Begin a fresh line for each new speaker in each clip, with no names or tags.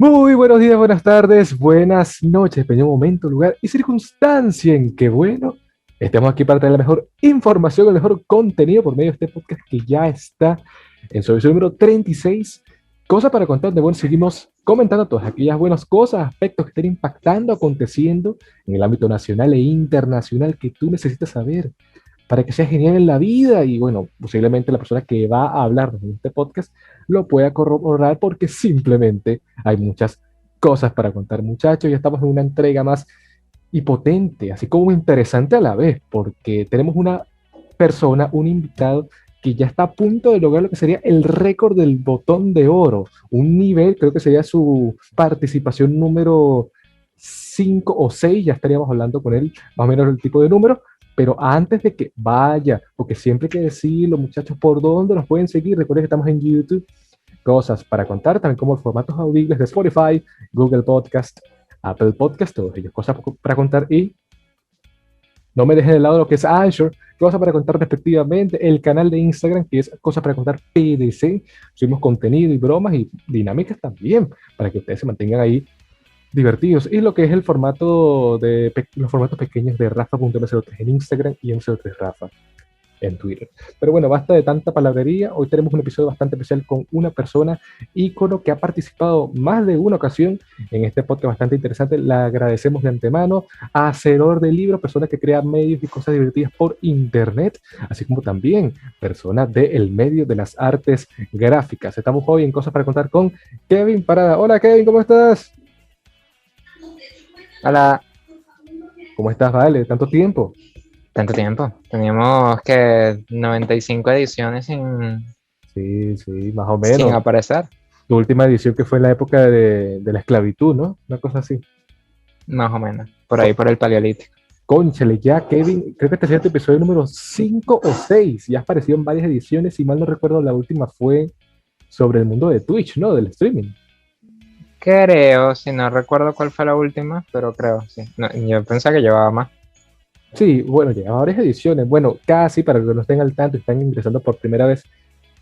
Muy buenos días, buenas tardes, buenas noches, dependiendo del momento, lugar y circunstancia en que, estemos aquí para traer la mejor información, el mejor contenido por medio de este podcast que ya está en su episodio número 36. Cosas para contar, donde, seguimos comentando todas aquellas buenas cosas, aspectos que estén impactando, aconteciendo en el ámbito nacional e internacional que tú necesitas saber para que sea genial en la vida y posiblemente la persona que va a hablar en este podcast lo pueda corroborar porque simplemente hay muchas cosas para contar, muchachos. Ya estamos en una entrega más y potente, así como interesante a la vez, porque tenemos una persona, un invitado que ya está a punto de lograr lo que sería el récord del botón de oro, un nivel, creo que sería su participación número 5 o 6, ya estaríamos hablando con él, más o menos el tipo de número, pero antes de que vaya, porque siempre hay que decirlo, muchachos, por dónde nos pueden seguir, recuerden que estamos en YouTube, cosas para contar, también como formatos audibles de Spotify, Google Podcast, Apple Podcast, todos ellos, cosas para contar y no me dejen de lado lo que es Anchor, cosas para contar respectivamente, el canal de Instagram que es cosas para contar PDC, subimos contenido y bromas y dinámicas también, para que ustedes se mantengan ahí divertidos. Y lo que es el formato de los formatos pequeños de Rafa.m03 en Instagram y M03 Rafa en Twitter. Pero bueno, basta de tanta palabrería. Hoy tenemos un episodio bastante especial con una persona ícono que ha participado más de una ocasión en este podcast bastante interesante. Le agradecemos de antemano. Hacedor de libros, persona que crea medios y cosas divertidas por internet, así como también persona del medio de las artes gráficas. Estamos hoy en Cosas para Contar con Kevin Parada. Hola Kevin, ¿cómo estás?
Hola,
¿Cómo estás, Vale? ¿Tanto tiempo?
tanto tiempo. Teníamos que 95 ediciones
Sí, sí, más o
sin
menos.
aparecer,
Tu última edición que fue en la época de la esclavitud, ¿no? Una cosa así.
más o menos, por ahí
Co-
por el Paleolítico.
Cónchale, ya, Kevin, creo que este sería tu episodio número 5 o 6. Ya has aparecido en varias ediciones. Si mal no recuerdo, la última fue sobre el mundo de Twitch, ¿no? Del streaming.
Creo, si no recuerdo cuál fue la última, pero creo, sí. No, yo pensaba que llevaba más.
Sí, bueno, lleva varias ediciones. Bueno, casi para los que no estén al tanto, están ingresando por primera vez.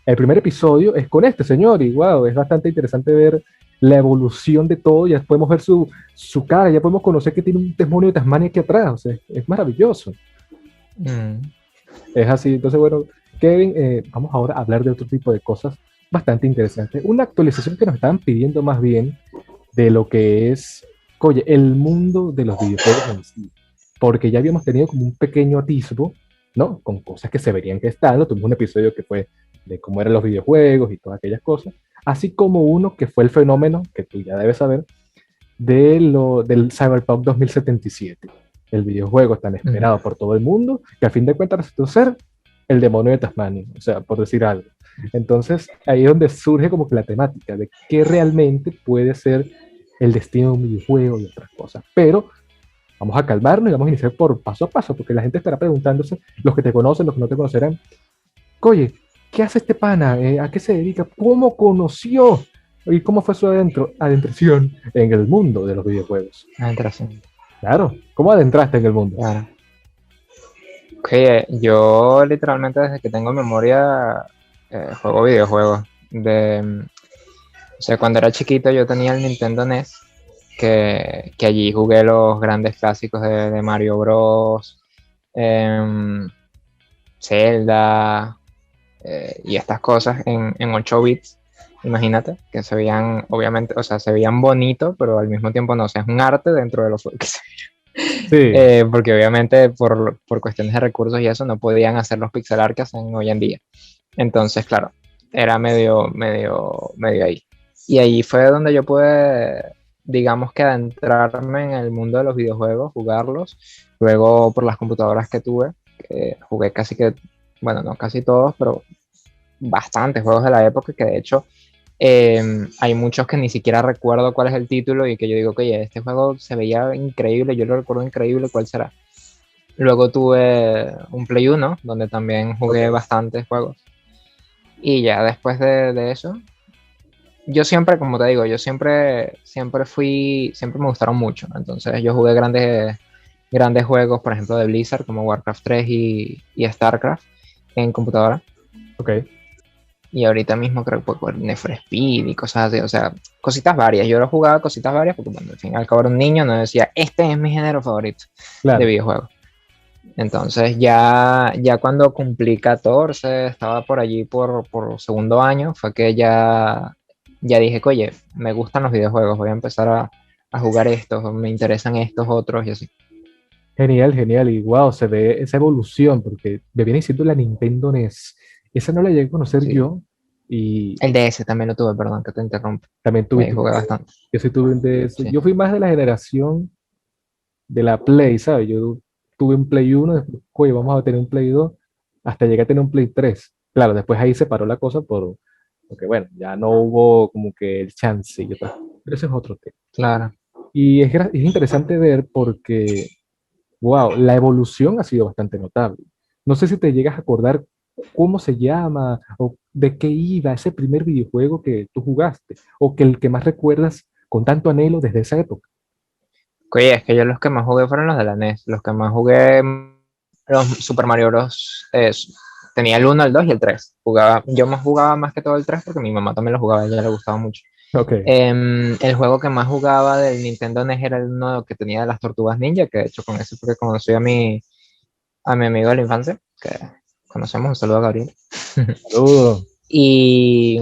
El primer episodio es con este señor y wow, es bastante interesante ver la evolución de todo. Ya podemos ver su cara, ya podemos conocer que tiene un demonio de Tasmania aquí atrás. O sea, es maravilloso.
Mm,
Es así. Entonces, bueno, Kevin, vamos ahora a hablar de otro tipo de cosas bastante interesantes. Una actualización que nos estaban pidiendo más bien de lo que es, oye, el mundo de los videojuegos en sí. Porque ya habíamos tenido como un pequeño atisbo, ¿no? Con cosas que se verían que están. Tuvimos un episodio que fue de cómo eran los videojuegos y todas aquellas cosas. Así como uno que fue el fenómeno, que tú ya debes saber, del Cyberpunk 2077, el videojuego tan
mm.
esperado por todo el mundo, que a fin de cuentas resultó ser el demonio de Tasmania, o sea, por decir algo. Entonces, ahí es donde surge como que la temática de qué realmente puede ser el destino de un videojuego y otras cosas. Pero vamos a calmarnos y vamos a iniciar por paso a paso, porque la gente estará preguntándose, los que te conocen, los que no te conocerán, oye, ¿qué hace este pana? ¿A qué se dedica? ¿Cómo conoció? ¿Y cómo fue su adentración en el mundo de los videojuegos?
Ah, interesante,
Claro, ¿cómo adentraste en el mundo?
claro. Oye, yo literalmente desde que tengo memoria juego videojuegos. O sea, cuando era chiquito yo tenía el Nintendo NES, que allí jugué los grandes clásicos de Mario Bros. em, Zelda y estas cosas en 8 bits. Imagínate que se veían, obviamente, o sea, se veían bonitos, pero al mismo tiempo no, o sea, es un arte dentro de los juegos.
Sí,
Porque obviamente por cuestiones de recursos y eso no podían hacer los pixel art que hacen hoy en día. Entonces, claro, era medio ahí. Y ahí fue donde yo pude, digamos que adentrarme en el mundo de los videojuegos, jugarlos. Luego por las computadoras que tuve, que jugué casi que, bueno, no casi todos, pero bastantes juegos de la época que de hecho hay muchos que ni siquiera recuerdo cuál es el título y que yo digo que oye, este juego se veía increíble, yo lo recuerdo increíble, ¿cuál será? Luego tuve un Play 1 donde también jugué
ok.
bastantes juegos y ya después de eso, yo siempre, como te digo, yo siempre me gustaron mucho, entonces yo jugué grandes juegos, por ejemplo de Blizzard como Warcraft 3 y StarCraft en computadora.
Ok.
Y ahorita mismo creo que por Need for Speed y cosas así, o sea, cositas varias. Yo lo jugaba cositas varias porque, bueno, al fin y al cabo era un niño, no decía, este es mi género favorito de
Claro.
videojuegos. Entonces ya cuando cumplí 14, estaba por allí por segundo año, fue que ya dije, oye, me gustan los videojuegos, voy a empezar a jugar estos, me interesan estos otros y así.
Genial, genial. Y wow, se ve esa evolución, porque me viene diciendo la Nintendo NES. Esa no la llegué a conocer
Sí.
yo. Y
El DS también lo tuve, perdón que te interrumpo.
también
Ahí
tuviste un
jugué
DS.
bastante.
Yo sí tuve un DS.
Sí.
Yo fui más de la generación de la Play, ¿sabes? Yo tuve un Play 1, después, oye, vamos a tener un Play 2, hasta llegué a tener un Play 3. Claro, después ahí se paró la cosa porque, bueno, ya no hubo como que el chance y otras. Pero ese es otro tema.
Claro.
Y es interesante ver porque, wow, la evolución ha sido bastante notable. No sé si te llegas a acordar cómo se llama o de qué iba ese primer videojuego que tú jugaste o que el que más recuerdas con tanto anhelo desde esa época.
Oye, es que yo los que más jugué fueron los de la NES. Los que más jugué, los Super Mario Bros. Tenía el uno, el 2 y el 3. Yo más jugaba más que todo el 3 porque mi mamá también lo jugaba, a ella le gustaba mucho.
Ok,
El juego que más jugaba del Nintendo NES era el uno que tenía de las Tortugas Ninja, que de hecho con ese fue que conocí a mi amigo de la infancia, que conocemos, un saludo a Gabriel.
saludos.
Y,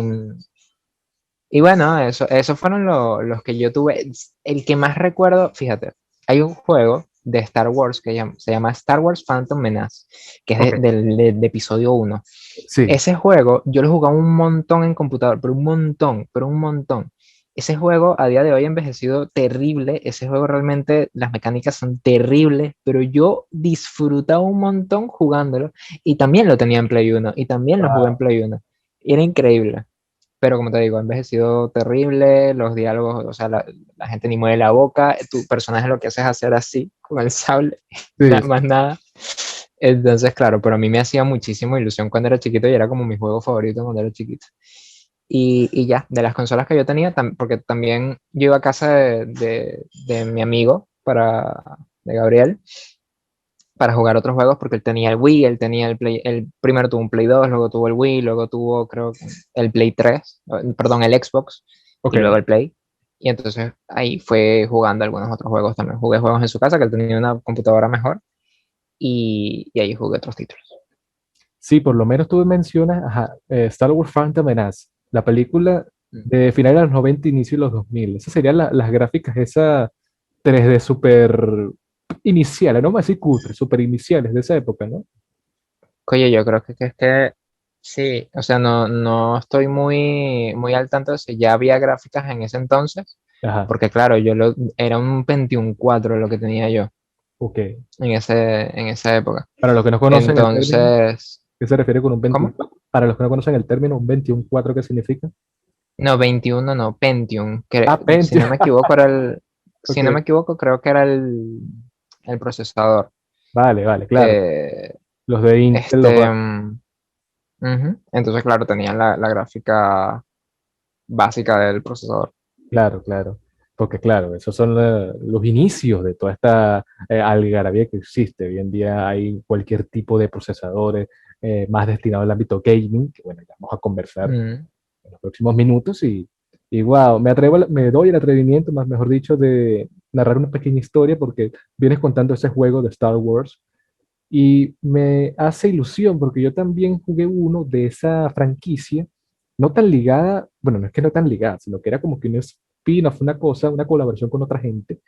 y bueno, esos fueron los que yo tuve. El que más recuerdo, fíjate, hay un juego de Star Wars que se llama Star Wars Phantom Menace, que es
Ok,
de episodio uno.
sí.
Ese juego yo lo jugaba un montón en computador, pero un montón, pero un montón. Ese juego a día de hoy ha envejecido terrible. Ese juego realmente, las mecánicas son terribles, pero yo disfrutaba un montón jugándolo. Y también lo tenía en Play 1, y también lo jugué en
Wow.
Play 1. Y era increíble. Pero como te digo, ha envejecido terrible, los diálogos, o sea, la gente ni mueve la boca, tu personaje lo que hace es hacer así, con el sable,
Sí,
nada más nada. Entonces, claro, pero a mí me hacía muchísima ilusión cuando era chiquito y era como mi juego favorito cuando era chiquito. Y ya, de las consolas que yo tenía, porque también yo iba a casa de mi amigo, de Gabriel, para jugar otros juegos, porque él tenía el Wii, él tenía el Play, él primero tuvo un Play 2, luego tuvo el Wii, luego tuvo, creo, el Play 3, perdón, el Xbox,
ok.
y luego el Play. Y entonces ahí fue jugando algunos otros juegos también. Jugué juegos en su casa, que él tenía una computadora mejor, y ahí jugué otros títulos.
Sí, por lo menos tú mencionas, ajá, Star Wars Phantom Menace, la película
Mm.
de finales de los 90, inicio de los 2000. Esas serían las gráficas, esas 3D super iniciales, no más así cutre, super iniciales de esa época, ¿no?
Oye, yo creo que sí, o sea, no estoy muy al tanto de si ya había gráficas en ese entonces,
Ajá,
porque claro, era un Pentium 4 lo que tenía yo
ok.
en esa época.
Para los que no conocen el término,
Entonces,
¿qué se refiere con un
¿cómo?
21? Para los que no conocen el término, un 21.4, ¿qué significa?
No, 21 no, Pentium,
Ah,
que si no
Pentium.
me equivoco si no me
Ok,
equivoco, creo que era el procesador.
vale, vale, claro.
Eh,
Los de Intel,
este, ujú. Entonces, claro, tenían la gráfica básica del procesador.
claro, claro. Porque claro, esos son los inicios de toda esta algarabía que existe. Hoy en día hay cualquier tipo de procesadores más destinado al ámbito gaming, que bueno, ya vamos a conversar
Mm.
en los próximos minutos y wow, me doy el atrevimiento, más mejor dicho, de narrar una pequeña historia porque vienes contando ese juego de Star Wars y me hace ilusión porque yo también jugué uno de esa franquicia, no tan ligada, bueno, no es que no tan ligada, sino que era como que un spin-off, una cosa, una colaboración con otra gente,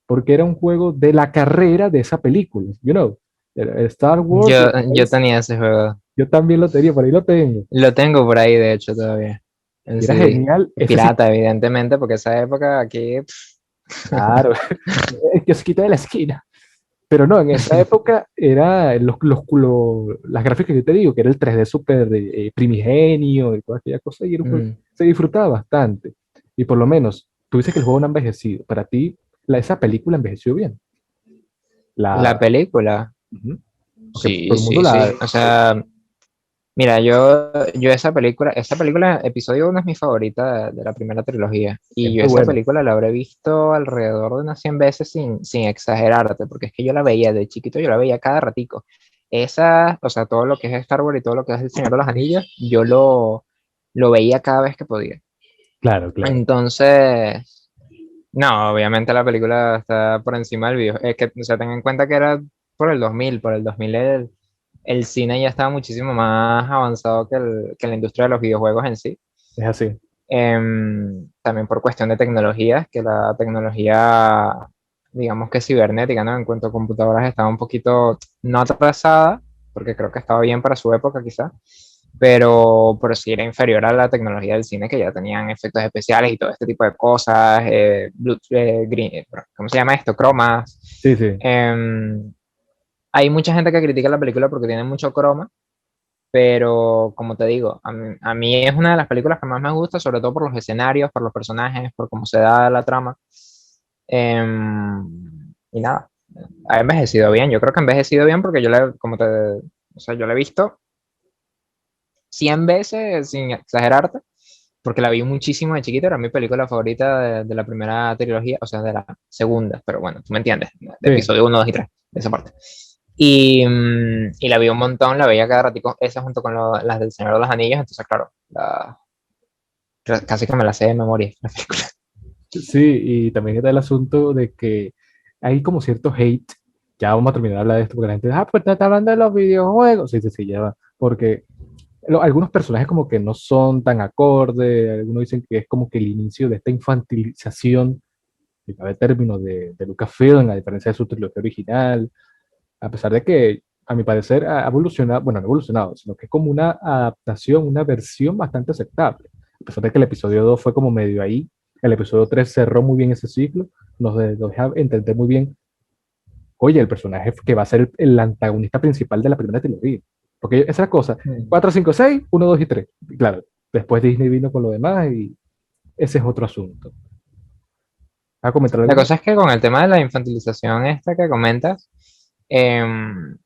porque era un juego de la carrera de esa película, era Star Wars,
Yo tenía ese juego.
yo también lo tenía, por ahí lo tengo,
Lo tengo por ahí, de hecho, todavía. En
y era
CD.
genial,
Y
ese sí,
pirata, evidentemente, porque esa época aquí.
claro, el kiosquito de la esquina. Pero no, en esa época era las gráficas que yo te digo, que era el 3D súper primigenio y toda aquella cosa, y era un juego
Mm.
se disfrutaba bastante. Y por lo menos, tú dices que el juego no ha envejecido. Para ti, esa película envejeció bien.
La
La,
película.
Ujú. Porque
Sí,
todo el mundo
sí, sí.
la...
O sea, mira, yo esa película, episodio 1 es mi favorita de la primera trilogía.
Es
Y yo
muy
esa
buena.
película la habré visto alrededor de unas 100 veces sin exagerarte, porque es que yo la veía de chiquito, yo la veía cada ratico. O sea, todo lo que es Star Wars y todo lo que es El Señor de los Anillos, yo lo veía cada vez que podía.
Claro, claro.
Entonces, no, obviamente la película está por encima del video. Es que, o sea, ten en cuenta que era por el 2000 el cine ya estaba muchísimo más avanzado que la industria de los videojuegos en sí.
Es así.
También por cuestión de tecnologías, que la tecnología, digamos que cibernética, ¿no? En cuanto a computadoras estaba un poquito, no atrasada, porque creo que estaba bien para su época quizá, pero sí era inferior a la tecnología del cine, que ya tenían efectos especiales y todo este tipo de cosas, ¿cómo se llama esto? Cromas.
Sí, sí.
Hay mucha gente que critica la película porque tiene mucho croma, pero como te digo, a mí es una de las películas que más me gusta, sobre todo por los escenarios, por los personajes, por cómo se da la trama. Y nada, ha envejecido bien. Yo creo que ha envejecido bien porque o sea, yo la he visto 100 veces, sin exagerarte, porque la vi muchísimo de chiquito. Era mi película favorita de la primera trilogía, o sea, de la segunda, pero bueno, tú me entiendes, de
Sí.
episodio uno 2 y 3 de esa parte. Y la vi un montón, la veía cada ratito, esa junto con las del Señor de los Anillos, entonces claro, casi que me la sé de memoria, la película.
Sí, y también está el asunto de que hay como cierto hate. Ya vamos a terminar de hablar de esto porque la gente dice, ah, pues está hablando de los videojuegos. Sí, sí, sí, ya va. Porque algunos personajes como que no son tan acorde, algunos dicen que es como que el inicio de esta infantilización, si cabe término, de Lucasfilm, a diferencia de su trilogía original, a pesar de que, a mi parecer, ha evolucionado, bueno, no ha evolucionado, sino que es como una adaptación, una versión bastante aceptable. A pesar de que el episodio 2 fue como medio ahí, el episodio 3 cerró muy bien ese ciclo, nos deja entender muy bien, oye, el personaje que va a ser el antagonista principal de la primera trilogía. Porque esa es la cosa,
Mm.
4 5 6 1 2 y 3. Claro, después Disney vino con lo demás y ese es otro asunto. ¿Vas a comentar
La
algo más?
cosa es que con el tema de la infantilización esta que comentas, em,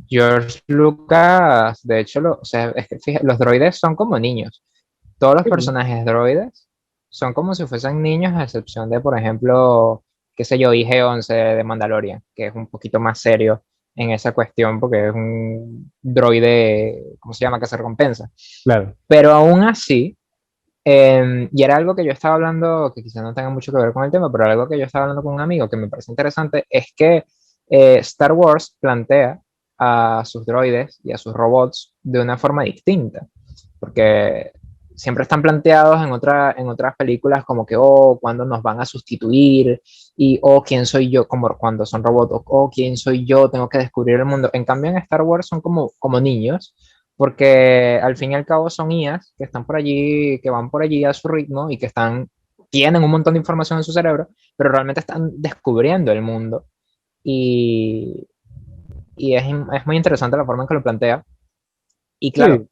George Lucas, de hecho, o sea, es que los droides son como niños. Todos los
Sí,
personajes droides son como si fuesen niños, a excepción de, por ejemplo, qué sé yo, IG-11 de Mandalorian, que es un poquito más serio en esa cuestión porque es un droide, ¿cómo se llama? Que se recompensa.
claro.
Pero aún así, y era algo que yo estaba hablando, que quizás no tenga mucho que ver con el tema, pero algo que yo estaba hablando con un amigo que me parece interesante, es que Star Wars plantea a sus droides y a sus robots de una forma distinta, porque siempre están planteados en otras películas como que, oh, ¿cuándo nos van a sustituir? Y, oh, ¿quién soy yo? Como cuando son robots, o, oh, ¿quién soy yo? Tengo que descubrir el mundo. En cambio, en Star Wars son como niños, porque al fin y al cabo son IAs que están por allí, que van por allí a su ritmo y que tienen un montón de información en su cerebro, pero realmente están descubriendo el mundo. Y, y es muy interesante la forma en que lo plantea. Y claro,
Sí,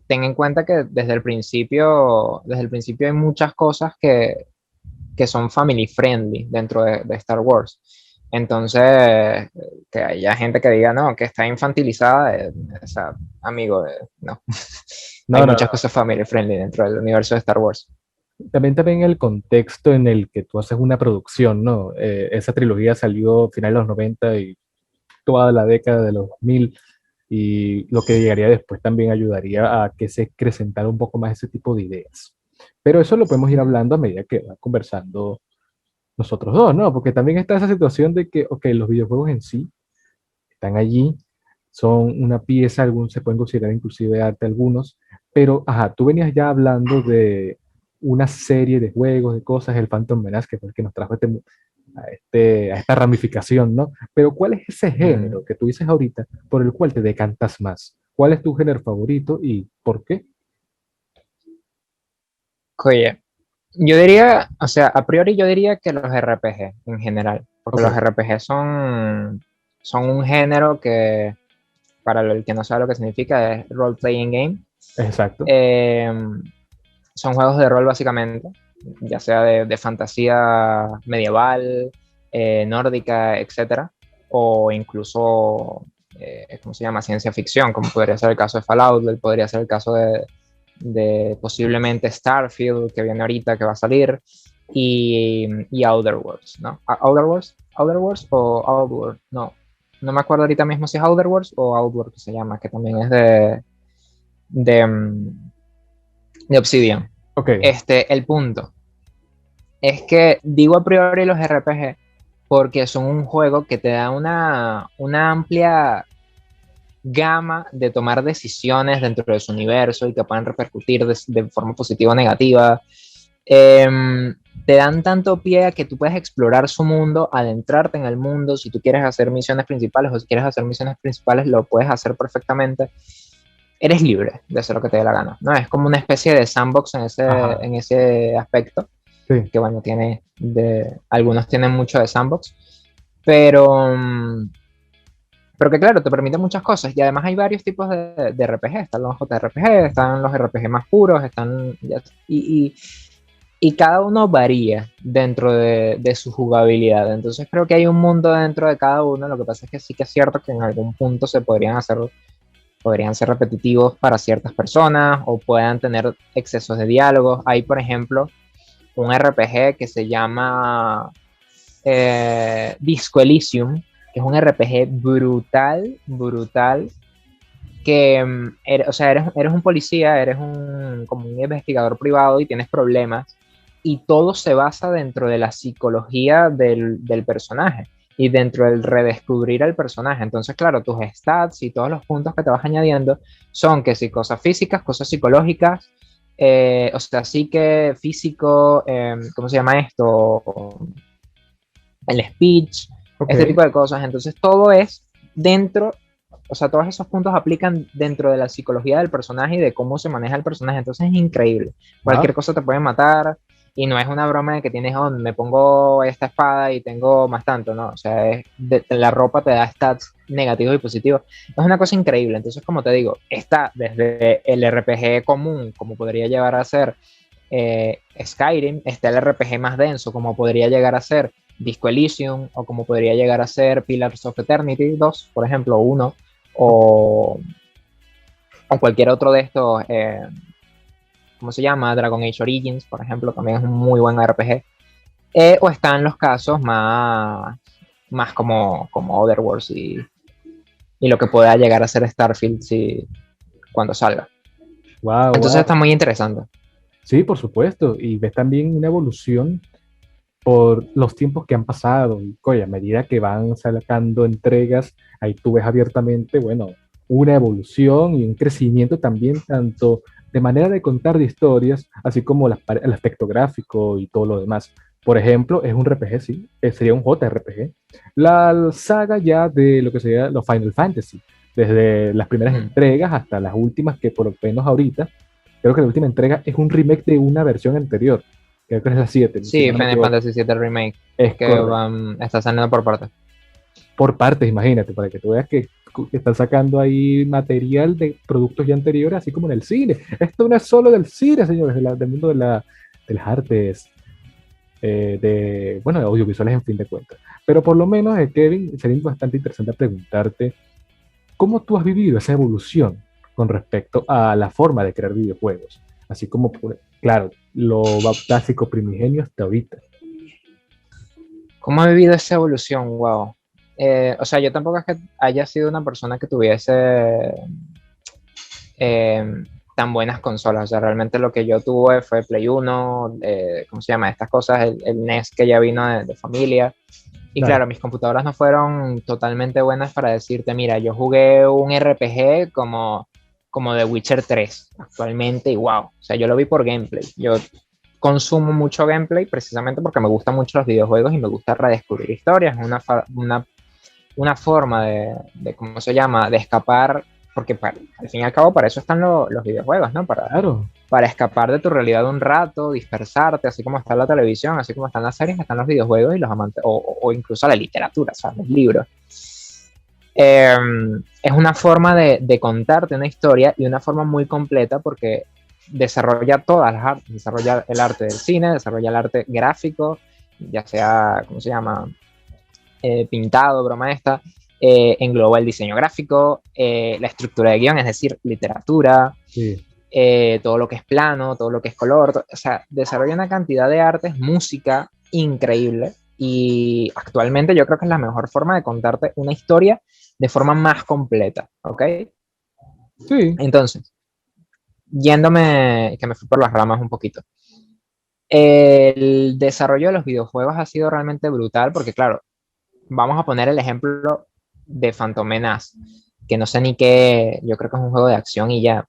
ten en cuenta que desde el principio hay muchas cosas que son family friendly dentro de Star Wars. Entonces, que haya gente que diga, no, que está infantilizada, o sea, amigo, no. Hay
no, no,
muchas
no.
cosas family friendly dentro del universo de Star Wars.
También el contexto en el que tú haces una producción, ¿no? Esa trilogía salió a finales de los 90 y toda la década de los 2000 y lo que llegaría después también ayudaría a que se acrecentara un poco más ese tipo de ideas. Pero eso lo podemos ir hablando a medida que va conversando nosotros dos, ¿no? Porque también está esa situación de que, ok, los videojuegos en sí están allí, son una pieza, algunos se pueden considerar inclusive arte algunos, pero, ajá, tú venías ya hablando de una serie de juegos, de cosas, el Phantom Menace, que fue el que nos trajo a esta ramificación, ¿no? Pero ¿cuál es ese
Mm.
género que tú dices ahorita por el cual te decantas más? ¿Cuál es tu género favorito y por qué?
Oye, yo diría, o sea, a priori yo diría que los RPG en general, porque
Ok,
los RPG son un género que, para el que no sabe lo que significa, es Role Playing Game.
exacto,
Eh, Son juegos de rol básicamente, ya sea de fantasía medieval, nórdica, etcétera, o incluso, ¿cómo se llama? Ciencia ficción, como podría ser el caso de Fallout, podría ser el caso de posiblemente Starfield, que viene ahorita, que va a salir, y Outer Worlds, ¿no? Outer Worlds o Outworld, no me acuerdo ahorita mismo si es Outer Worlds o Outworld que se llama, que también es de de Obsidian.
Ok,
El punto es que digo a priori los RPG porque son un juego que te da una amplia gama de tomar decisiones dentro de su universo y que puedan repercutir de forma positiva o negativa. Eh, Te dan tanto pie a que tú puedes explorar su mundo, adentrarte en el mundo. Si tú quieres hacer misiones principales o si quieres hacer misiones principales, lo puedes hacer perfectamente. Eres libre de hacer lo que te dé la gana, ¿no? Es como una especie de sandbox
ajá,
en ese aspecto,
sí,
que bueno, algunos tienen mucho de sandbox, pero, pero que claro, te permite muchas cosas. Y además hay varios tipos de RPG. Están los JRPG, están los RPG más puros, y cada uno varía dentro de su jugabilidad. Entonces creo que hay un mundo dentro de cada uno. Lo que pasa es que sí que es cierto que en algún punto podrían ser repetitivos para ciertas personas o puedan tener excesos de diálogos. Hay, por ejemplo, un RPG que se llama Disco Elysium, que es un RPG brutal, brutal, que, o sea, eres un policía, como un investigador privado y tienes problemas, y todo se basa dentro de la psicología del personaje y dentro del redescubrir al personaje. Entonces, claro, tus stats y todos los puntos que te vas añadiendo son que si cosas físicas, cosas psicológicas, o sea, psique, físico, ¿cómo se llama esto? El speech,
ok.
este tipo de cosas. Entonces, todo es dentro, o sea, todos esos puntos aplican dentro de la psicología del personaje y de cómo se maneja el personaje. Entonces es increíble. Cualquier
Wow.
cosa te puede matar y no es una broma de que tienes, oh, me pongo esta espada y tengo más tanto, ¿no? O sea, la ropa te da stats negativos y positivos. Es una cosa increíble. Entonces, como te digo, está desde el RPG común, como podría llevar a ser Skyrim, está el RPG más denso, como podría llegar a ser Disco Elysium, o como podría llegar a ser Pillars of Eternity 2, por ejemplo, uno, o, o cualquier otro de estos, ¿cómo se llama? Dragon Age Origins, por ejemplo, también es un muy buen RPG. O están los casos más como Otherworlds y lo que pueda llegar a ser Starfield cuando salga.
Wow,
Entonces está
wow.
muy interesante.
Sí, por supuesto. Y ves también una evolución por los tiempos que han pasado. Y, oye, a medida que van sacando entregas, ahí tú ves abiertamente, bueno, una evolución y un crecimiento también, tanto de manera de contar de historias, así como el aspecto gráfico y todo lo demás. Por ejemplo, es un RPG, sí, sería un JRPG. La saga ya de lo que sería los Final Fantasy, desde las primeras
Mm.
entregas hasta las últimas, que por lo menos ahorita, creo que la última entrega es un remake de una versión anterior. Creo que es la 7 si
Sí,
no me
Final
equivoco.
Fantasy VII Remake,
Es
que
correcto.
está saliendo por partes.
Por partes, imagínate, para que tú veas que están sacando ahí material de productos ya anteriores, así como en el cine. Esto no es solo del cine, señores, del mundo de las artes, bueno, de audiovisuales en fin de cuentas. Pero por lo menos, Kevin, sería bastante interesante preguntarte cómo tú has vivido esa evolución con respecto a la forma de crear videojuegos. Así como, claro, lo básico primigenio hasta ahorita.
¿Cómo ha vivido esa evolución? Wow. O sea, yo tampoco es que haya sido una persona que tuviese tan buenas consolas. O sea, realmente lo que yo tuve fue Play 1, ¿cómo se llama? Estas cosas, el NES que ya vino de familia. Y
Claro.
claro, mis computadoras no fueron totalmente buenas para decirte, mira, yo jugué un RPG como The Witcher 3 actualmente y wow. O sea, yo lo vi por gameplay. Yo consumo mucho gameplay precisamente porque me gustan mucho los videojuegos y me gusta redescubrir historias. Una forma ¿cómo se llama? De escapar, porque al fin y al cabo para eso están los videojuegos, ¿no?
Claro,
Para escapar de tu realidad un rato, dispersarte, así como está la televisión, así como están las series, están los videojuegos y los amantes, o incluso la literatura, ¿sabes? Los libros. Eh, es una forma de contarte una historia y una forma muy completa porque desarrolla todas las artes, desarrolla el arte del cine, desarrolla el arte gráfico, ya sea, ¿cómo se llama? Pintado, broma esta, engloba el diseño gráfico, la estructura de guión, es decir, literatura,
sí.
todo lo que es plano, todo lo que es color, o sea, desarrolla una cantidad de artes, música increíble y actualmente yo creo que es la mejor forma de contarte una historia de forma más completa, ¿ok?
Sí,
Entonces, yéndome, que me fui por las ramas un poquito. El desarrollo de los videojuegos ha sido realmente brutal porque, claro, vamos a poner el ejemplo de Phantom Menace, que no sé ni qué, yo creo que es un juego de acción y ya,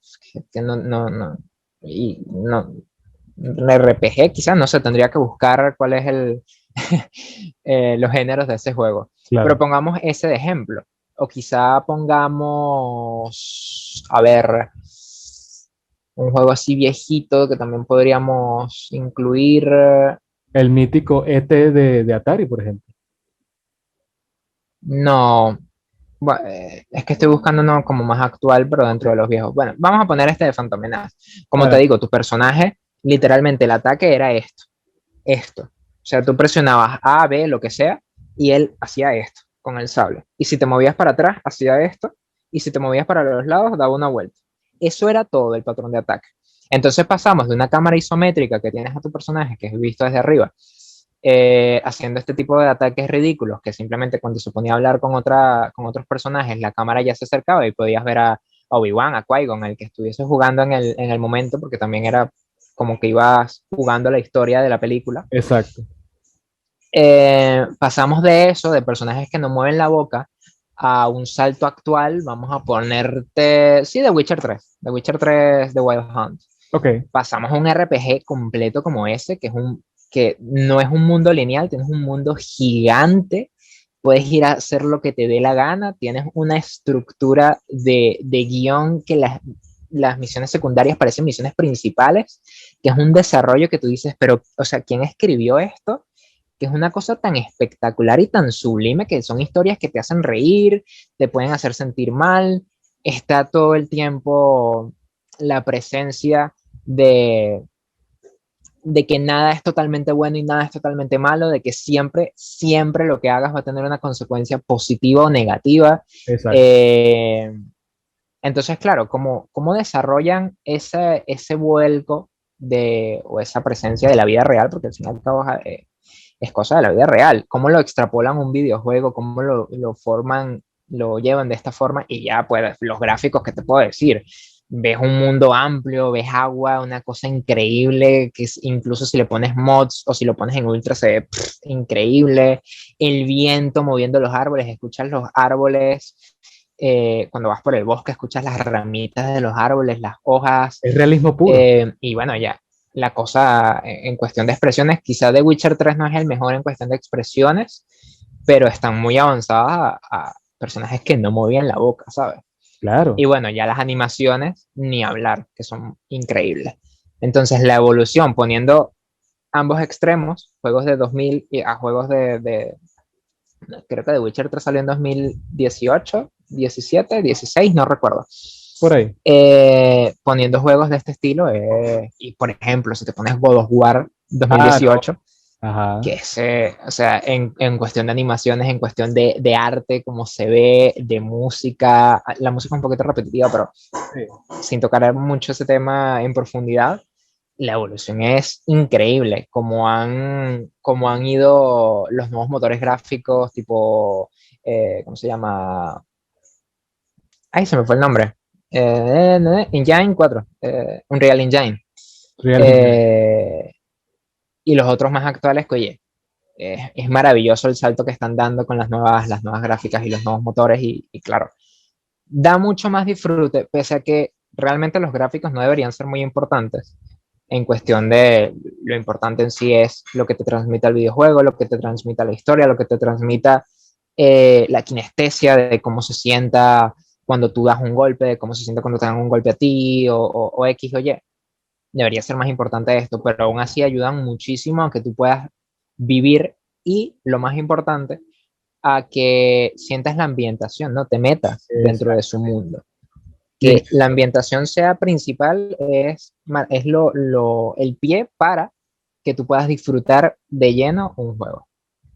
que no, un RPG quizás, no sé, tendría que buscar cuál es los géneros de ese juego. Pero
Claro.
pongamos ese de ejemplo. O quizá pongamos, a ver, un juego así viejito que también podríamos incluir.
El mítico ET de Atari, por ejemplo.
No, es que estoy buscando uno como más actual, pero dentro de los viejos. Bueno, vamos a poner este de Phantom Menace. Como te
Ahora,
digo, tu personaje, literalmente el ataque era esto. O sea, tú presionabas A, B, lo que sea, y él hacía esto con el sable. Y si te movías para atrás, hacía esto. Y si te movías para los lados, daba una vuelta. Eso era todo el patrón de ataque. Entonces pasamos de una cámara isométrica que tienes a tu personaje, que es visto desde arriba, haciendo este tipo de ataques ridículos, que simplemente cuando se ponía a hablar con otros personajes, la cámara ya se acercaba y podías ver a Obi-Wan, a Qui-Gon, el que estuviese jugando en el momento, porque también era como que ibas jugando la historia de la película.
exacto.
Pasamos de eso, de personajes que no mueven la boca, a un salto actual. Vamos a ponerte, sí, The Witcher 3 The Wild Hunt.
Ok,
Pasamos a un RPG completo como ese, que no es un mundo lineal, tienes un mundo gigante, puedes ir a hacer lo que te dé la gana, tienes una estructura de guión que las misiones secundarias parecen misiones principales, que es un desarrollo que tú dices, pero, o sea, ¿quién escribió esto? Que es una cosa tan espectacular y tan sublime, que son historias que te hacen reír, te pueden hacer sentir mal, está todo el tiempo la presencia de, de que nada es totalmente bueno y nada es totalmente malo, de que siempre, siempre lo que hagas va a tener una consecuencia positiva o negativa.
exacto.
Eh, entonces, claro, ¿cómo desarrollan ese vuelco o esa presencia de la vida real? Porque al final y al cabo, es cosa de la vida real. ¿Cómo lo extrapolan a un videojuego? ¿Cómo lo forman, lo llevan de esta forma? Y ya, pues, los gráficos, ¿qué te puedo decir? Ves un mundo amplio, ves agua, una cosa increíble, que incluso si le pones mods o si lo pones en ultra se ve increíble. El viento moviendo los árboles, escuchas los árboles. Cuando vas por el bosque, escuchas las ramitas de los árboles, las hojas.
Es realismo puro.
Y bueno, ya, la cosa en cuestión de expresiones, quizá The Witcher 3 no es el mejor en cuestión de expresiones, pero están muy avanzadas a personajes que no movían la boca, ¿sabes?
Claro.
Y bueno, ya las animaciones, ni hablar, que son increíbles. Entonces, la evolución, poniendo ambos extremos, juegos de 2000 a juegos creo que The Witcher 3 salió en 2018, 17, 16, no recuerdo.
Por ahí.
Poniendo juegos de este estilo, y por ejemplo, si te pones God of War
Ah, no.
2018,
Ajá.
que es, o sea, en cuestión de animaciones, en cuestión de arte, como se ve, de música, la música es un poquito repetitiva, pero
Sí.
sin tocar mucho ese tema en profundidad, la evolución es increíble, como han ido los nuevos motores gráficos, tipo, ¿cómo se llama? Ay, se me fue el nombre. Engine 4, Unreal Engine.
Real Engine.
Eh, y los otros más actuales, que oye, es maravilloso el salto que están dando con las nuevas gráficas y los nuevos motores y claro, da mucho más disfrute, pese a que realmente los gráficos no deberían ser muy importantes en cuestión de lo importante en sí es lo que te transmite el videojuego, lo que te transmite la historia, lo que te transmita la kinestesia de cómo se sienta cuando tú das un golpe, de cómo se siente cuando te dan un golpe a ti o X o Y. Debería ser más importante esto, pero aún así ayudan muchísimo a que tú puedas vivir y, lo más importante, a que sientas la ambientación, ¿no? Te metas dentro de su
Exacto.
mundo.
Y en,
Que la ambientación sea principal es el pie para que tú puedas disfrutar de lleno un juego.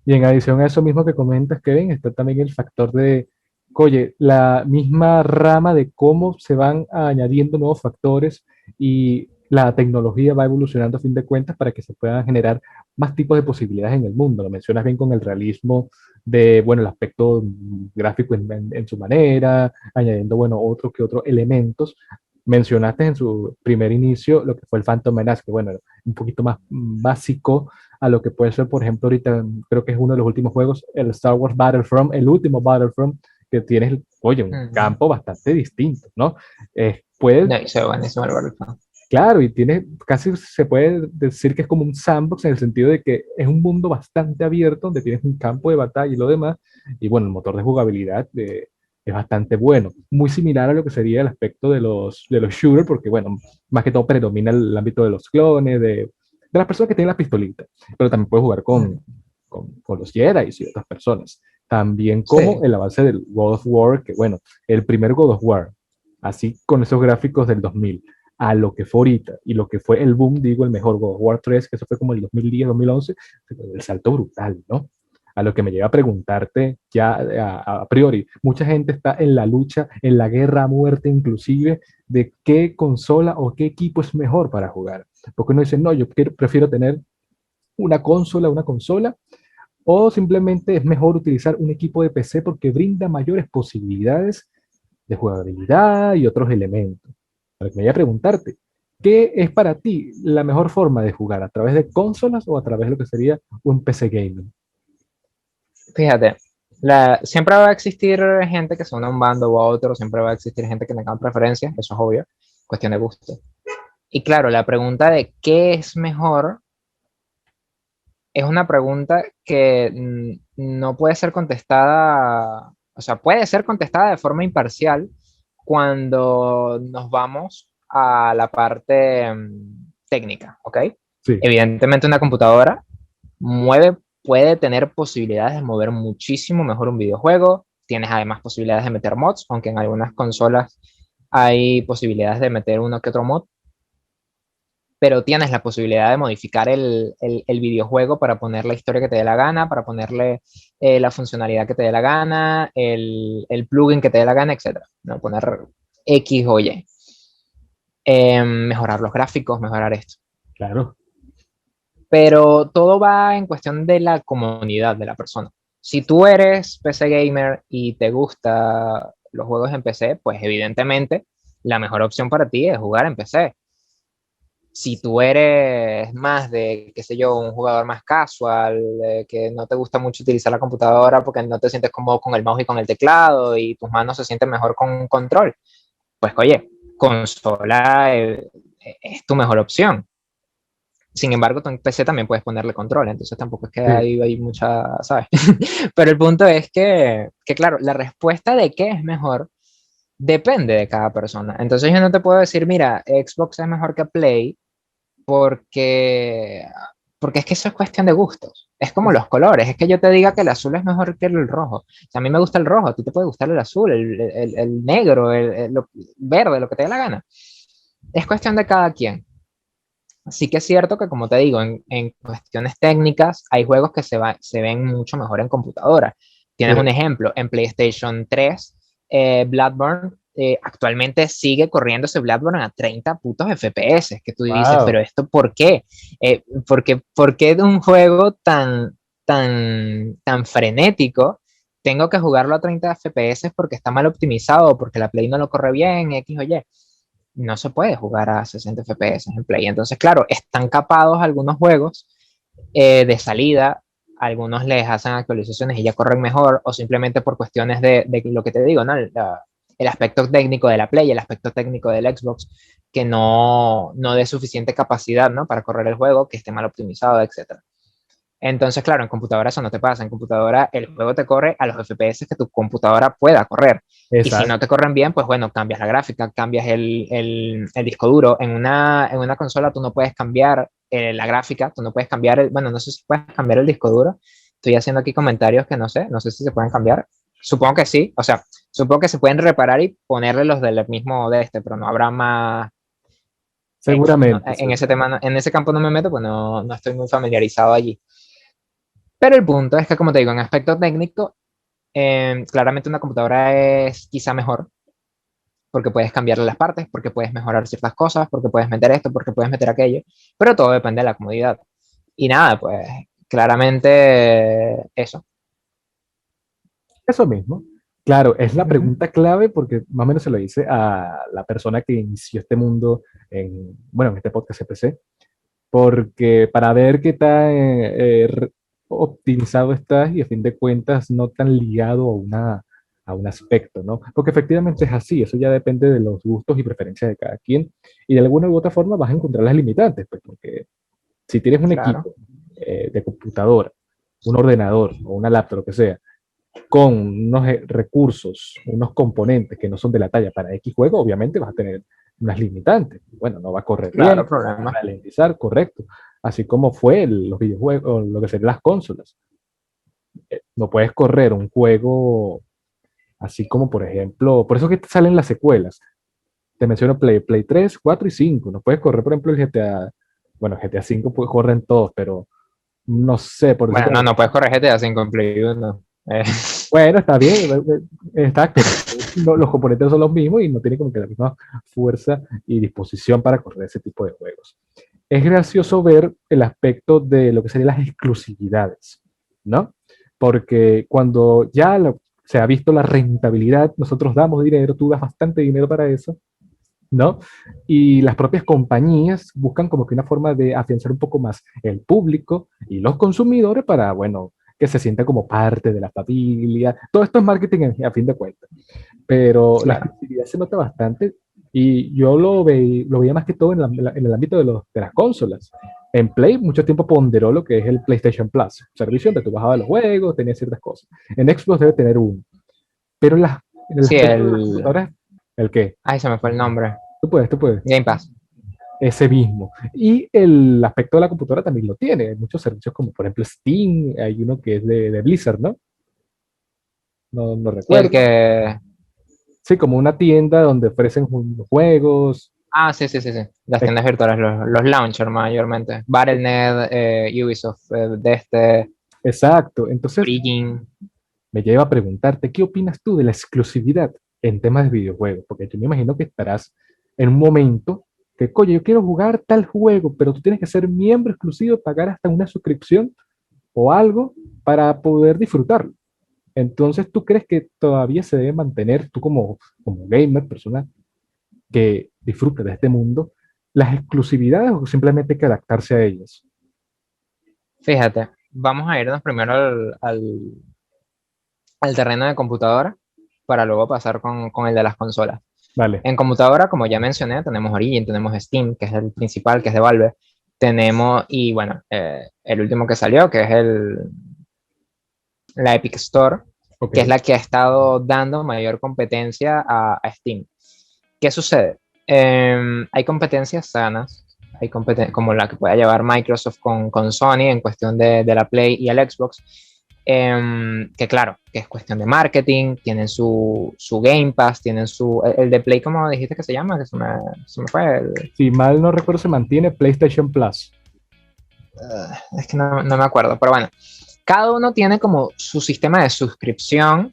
y en adición a eso mismo que comentas, Kevin, está también el factor de, oye, la misma rama de cómo se van añadiendo nuevos factores y la tecnología va evolucionando a fin de cuentas para que se puedan generar más tipos de posibilidades en el mundo. Lo mencionas bien con el realismo de, bueno, el aspecto gráfico en su manera, añadiendo, bueno, otros que otros elementos mencionaste en su primer inicio lo que fue el Phantom Menace, que bueno, un poquito más básico a lo que puede ser, por ejemplo, ahorita creo que es uno de los últimos juegos, el Star Wars Battlefront, el último Battlefront, que tienes, oye, un
Ujú.
campo bastante distinto, ¿no? Puede,
No, y se buenísimo el Battlefront.
claro, y tiene, casi se puede decir que es como un sandbox en el sentido de que es un mundo bastante abierto donde tienes un campo de batalla y lo demás, y bueno, el motor de jugabilidad es bastante bueno, muy similar a lo que sería el aspecto de los shooters, porque bueno, más que todo predomina el ámbito de los clones, de las personas que tienen la pistolita, pero también puedes jugar
Mm.
con los Jedi y otras personas. También como
Sí,
el avance del God of War, que bueno, el primer God of War, así con esos gráficos del 2000 a lo que fue ahorita y lo que fue el boom, digo, el mejor God of War 3, que eso fue como el 2010, 2011, el salto brutal, ¿no? A lo que me lleva a preguntarte ya a priori, mucha gente está en la lucha, en la guerra a muerte inclusive, de qué consola o qué equipo es mejor para jugar. Porque uno dice, no, prefiero tener una consola, o simplemente es mejor utilizar un equipo de PC porque brinda mayores posibilidades de jugabilidad y otros elementos. Para que me vaya a preguntarte, ¿qué es para ti la mejor forma de jugar? ¿A través de consolas o a través de lo que sería un PC gaming?
fíjate, siempre va a existir gente que se une a un bando o a otro, siempre va a existir gente que tenga preferencias, eso es obvio, cuestión de gusto. Y claro, la pregunta de qué es mejor es una pregunta que no puede ser contestada, o sea, puede ser contestada de forma imparcial cuando nos vamos a la parte técnica, ¿ok?
Sí,
Evidentemente una computadora puede tener posibilidades de mover muchísimo mejor un videojuego, tienes además posibilidades de meter mods, aunque en algunas consolas hay posibilidades de meter uno que otro mod, pero tienes la posibilidad de modificar el videojuego para poner la historia que te dé la gana, para ponerle la funcionalidad que te dé la gana, el plugin que te dé la gana, etcétera, ¿no? Poner X o Y. Mejorar los gráficos, mejorar esto.
claro.
Pero todo va en cuestión de la comunidad de la persona. Si tú eres PC gamer y te gusta los juegos en PC, pues evidentemente la mejor opción para ti es jugar en PC. Si tú eres más de, qué sé yo, un jugador más casual, que no te gusta mucho utilizar la computadora porque no te sientes cómodo con el mouse y con el teclado y tus manos se sienten mejor con un control, pues oye, consola es tu mejor opción. Sin embargo, tu PC también puedes ponerle control, entonces tampoco es que
Sí,
hay mucha, ¿sabes? Pero el punto es que, claro, la respuesta de qué es mejor depende de cada persona. Entonces yo no te puedo decir, mira, Xbox es mejor que Play porque, porque es que eso es cuestión de gustos. Es como
es-
los colores, es que yo te diga que el azul es mejor que el rojo. O sea, a mí me gusta el rojo, a ti te puede gustar el azul, el negro, el verde, lo que te dé la gana. Es cuestión de cada quien. Sí que es cierto que, como te digo, en cuestiones técnicas hay juegos que se ven mucho mejor en computadora. Tienes un
sí.
ejemplo, en PlayStation 3, Bloodborne, actualmente sigue corriendo ese Bloodborne a 30 putos FPS, que tú dices, pero
Wow.
¿esto por qué? ¿Por qué de un juego tan frenético tengo que jugarlo a 30 FPS porque está mal optimizado, porque la Play no lo corre bien, X o Y? No se puede jugar a 60 FPS en Play. Entonces, claro, están capados algunos juegos de salida, algunos les hacen actualizaciones y ya corren mejor, o simplemente por cuestiones de lo que te digo, ¿no? El aspecto técnico de la Play, el aspecto técnico del Xbox, que no dé suficiente capacidad, ¿no? Para correr el juego, que esté mal optimizado, etcétera. Entonces, claro, en computadora eso no te pasa. En computadora el juego te corre a los FPS que tu computadora pueda correr. Y si no
Exacto.
te corren bien, pues bueno, cambias la gráfica, cambias el disco duro. En una consola tú no puedes cambiar la gráfica, tú no puedes cambiar bueno, no sé si puedes cambiar el disco duro. Estoy haciendo aquí comentarios que no sé si se pueden cambiar. Supongo que sí, o sea, supongo que se pueden reparar y ponerle los del mismo de este, pero no habrá más.
Seguramente,
En ese
seguramente.
tema, en ese campo no me meto, pues no estoy muy familiarizado allí. Pero el punto es que, como te digo, en aspecto técnico, claramente una computadora es quizá mejor, porque puedes cambiarle las partes, porque puedes mejorar ciertas cosas, porque puedes meter esto, porque puedes meter aquello, pero todo depende de la comodidad. Y nada, pues claramente eso.
Eso mismo. Claro, es la
Ujú.
pregunta clave porque más o menos se lo hice a la persona que inició este mundo bueno, en este podcast CPC, porque para ver qué tan optimizado estás y a fin de cuentas no tan ligado a un aspecto, ¿no? Porque efectivamente es así, eso ya depende de los gustos y preferencias de cada quien y de alguna u otra forma vas a encontrar las limitantes, pues porque si tienes un
Claro,
equipo de computadora, un ordenador o una laptop, lo que sea, con unos recursos, unos componentes que no son de la talla para X juego, obviamente vas a tener unas limitantes. Bueno, no va a correr bien,
claro,
va a
problema.
ralentizar, correcto. Así como fue los videojuegos, lo que serían las consolas. No puedes correr un juego así como, por ejemplo, por eso que te salen las secuelas. Te menciono Play 3, 4 y 5. No puedes correr, por ejemplo, el GTA. Bueno, GTA 5 pues, corren todos, pero no sé, por
Bueno,
decirte
no,
algo.
no puedes correr GTA 5 en Play 1.
Bueno, está bien, exacto. Los componentes son los mismos y no tienen como que la misma fuerza y disposición para correr ese tipo de juegos. Es gracioso ver el aspecto de lo que serían las exclusividades, ¿no? Porque cuando ya se ha visto la rentabilidad, nosotros damos dinero, tú das bastante dinero para eso, ¿no? Y las propias compañías buscan como que una forma de afianzar un poco más el público y los consumidores para, bueno, que se sienta como parte de la familia. Todo esto es marketing a fin de cuentas, pero la
Claro.
exclusividad se nota bastante y yo lo veía más que todo en el ámbito de las consolas. En Play mucho tiempo ponderó lo que es el PlayStation Plus, servicio donde tú bajabas los juegos, tenías ciertas cosas. En Xbox debe tener uno, pero en el
Sí,
aspecto de las computadoras, ¿el qué?
Ay, se me fue el nombre.
Tú puedes.
Game Pass.
Ese mismo. Y el aspecto de la computadora también lo tiene. Hay muchos servicios como por ejemplo Steam, hay uno que es de Blizzard, ¿no? No
Sí, el
recuerdo.
que...
Sí, como una tienda donde ofrecen juegos.
Ah, sí, sí, sí, sí. Las
Eh,
tiendas virtuales, los launcher mayormente. Battle.net, Ubisoft, de este,
Exacto. Entonces
Origin.
me lleva a preguntarte, ¿qué opinas tú de la exclusividad en temas de videojuegos? Porque yo me imagino que estarás en un momento que, coño, yo quiero jugar tal juego, pero tú tienes que ser miembro exclusivo, pagar hasta una suscripción o algo para poder disfrutarlo. Entonces, ¿tú crees que todavía se debe mantener, tú como gamer, persona que disfruta de este mundo, las exclusividades o simplemente hay que adaptarse a ellas?
Fíjate, vamos a irnos primero al terreno de computadora para luego pasar con el de las consolas.
Vale,
En computadora, como ya mencioné, tenemos Origin, tenemos Steam, que es el principal, que es de Valve. Tenemos, y bueno, el último que salió, que es la Epic Store,
ok,
que es la que ha estado dando mayor competencia a Steam. ¿Qué sucede? Hay competencias sanas, como la que pueda llevar Microsoft con Sony en cuestión de la Play y el Xbox, que claro, que es cuestión de marketing, tienen su Game Pass, tienen el de Play, ¿cómo dijiste que se llama? Que se me fue.
si mal no recuerdo, se mantiene PlayStation Plus.
Es que no me acuerdo, pero bueno, cada uno tiene como su sistema de suscripción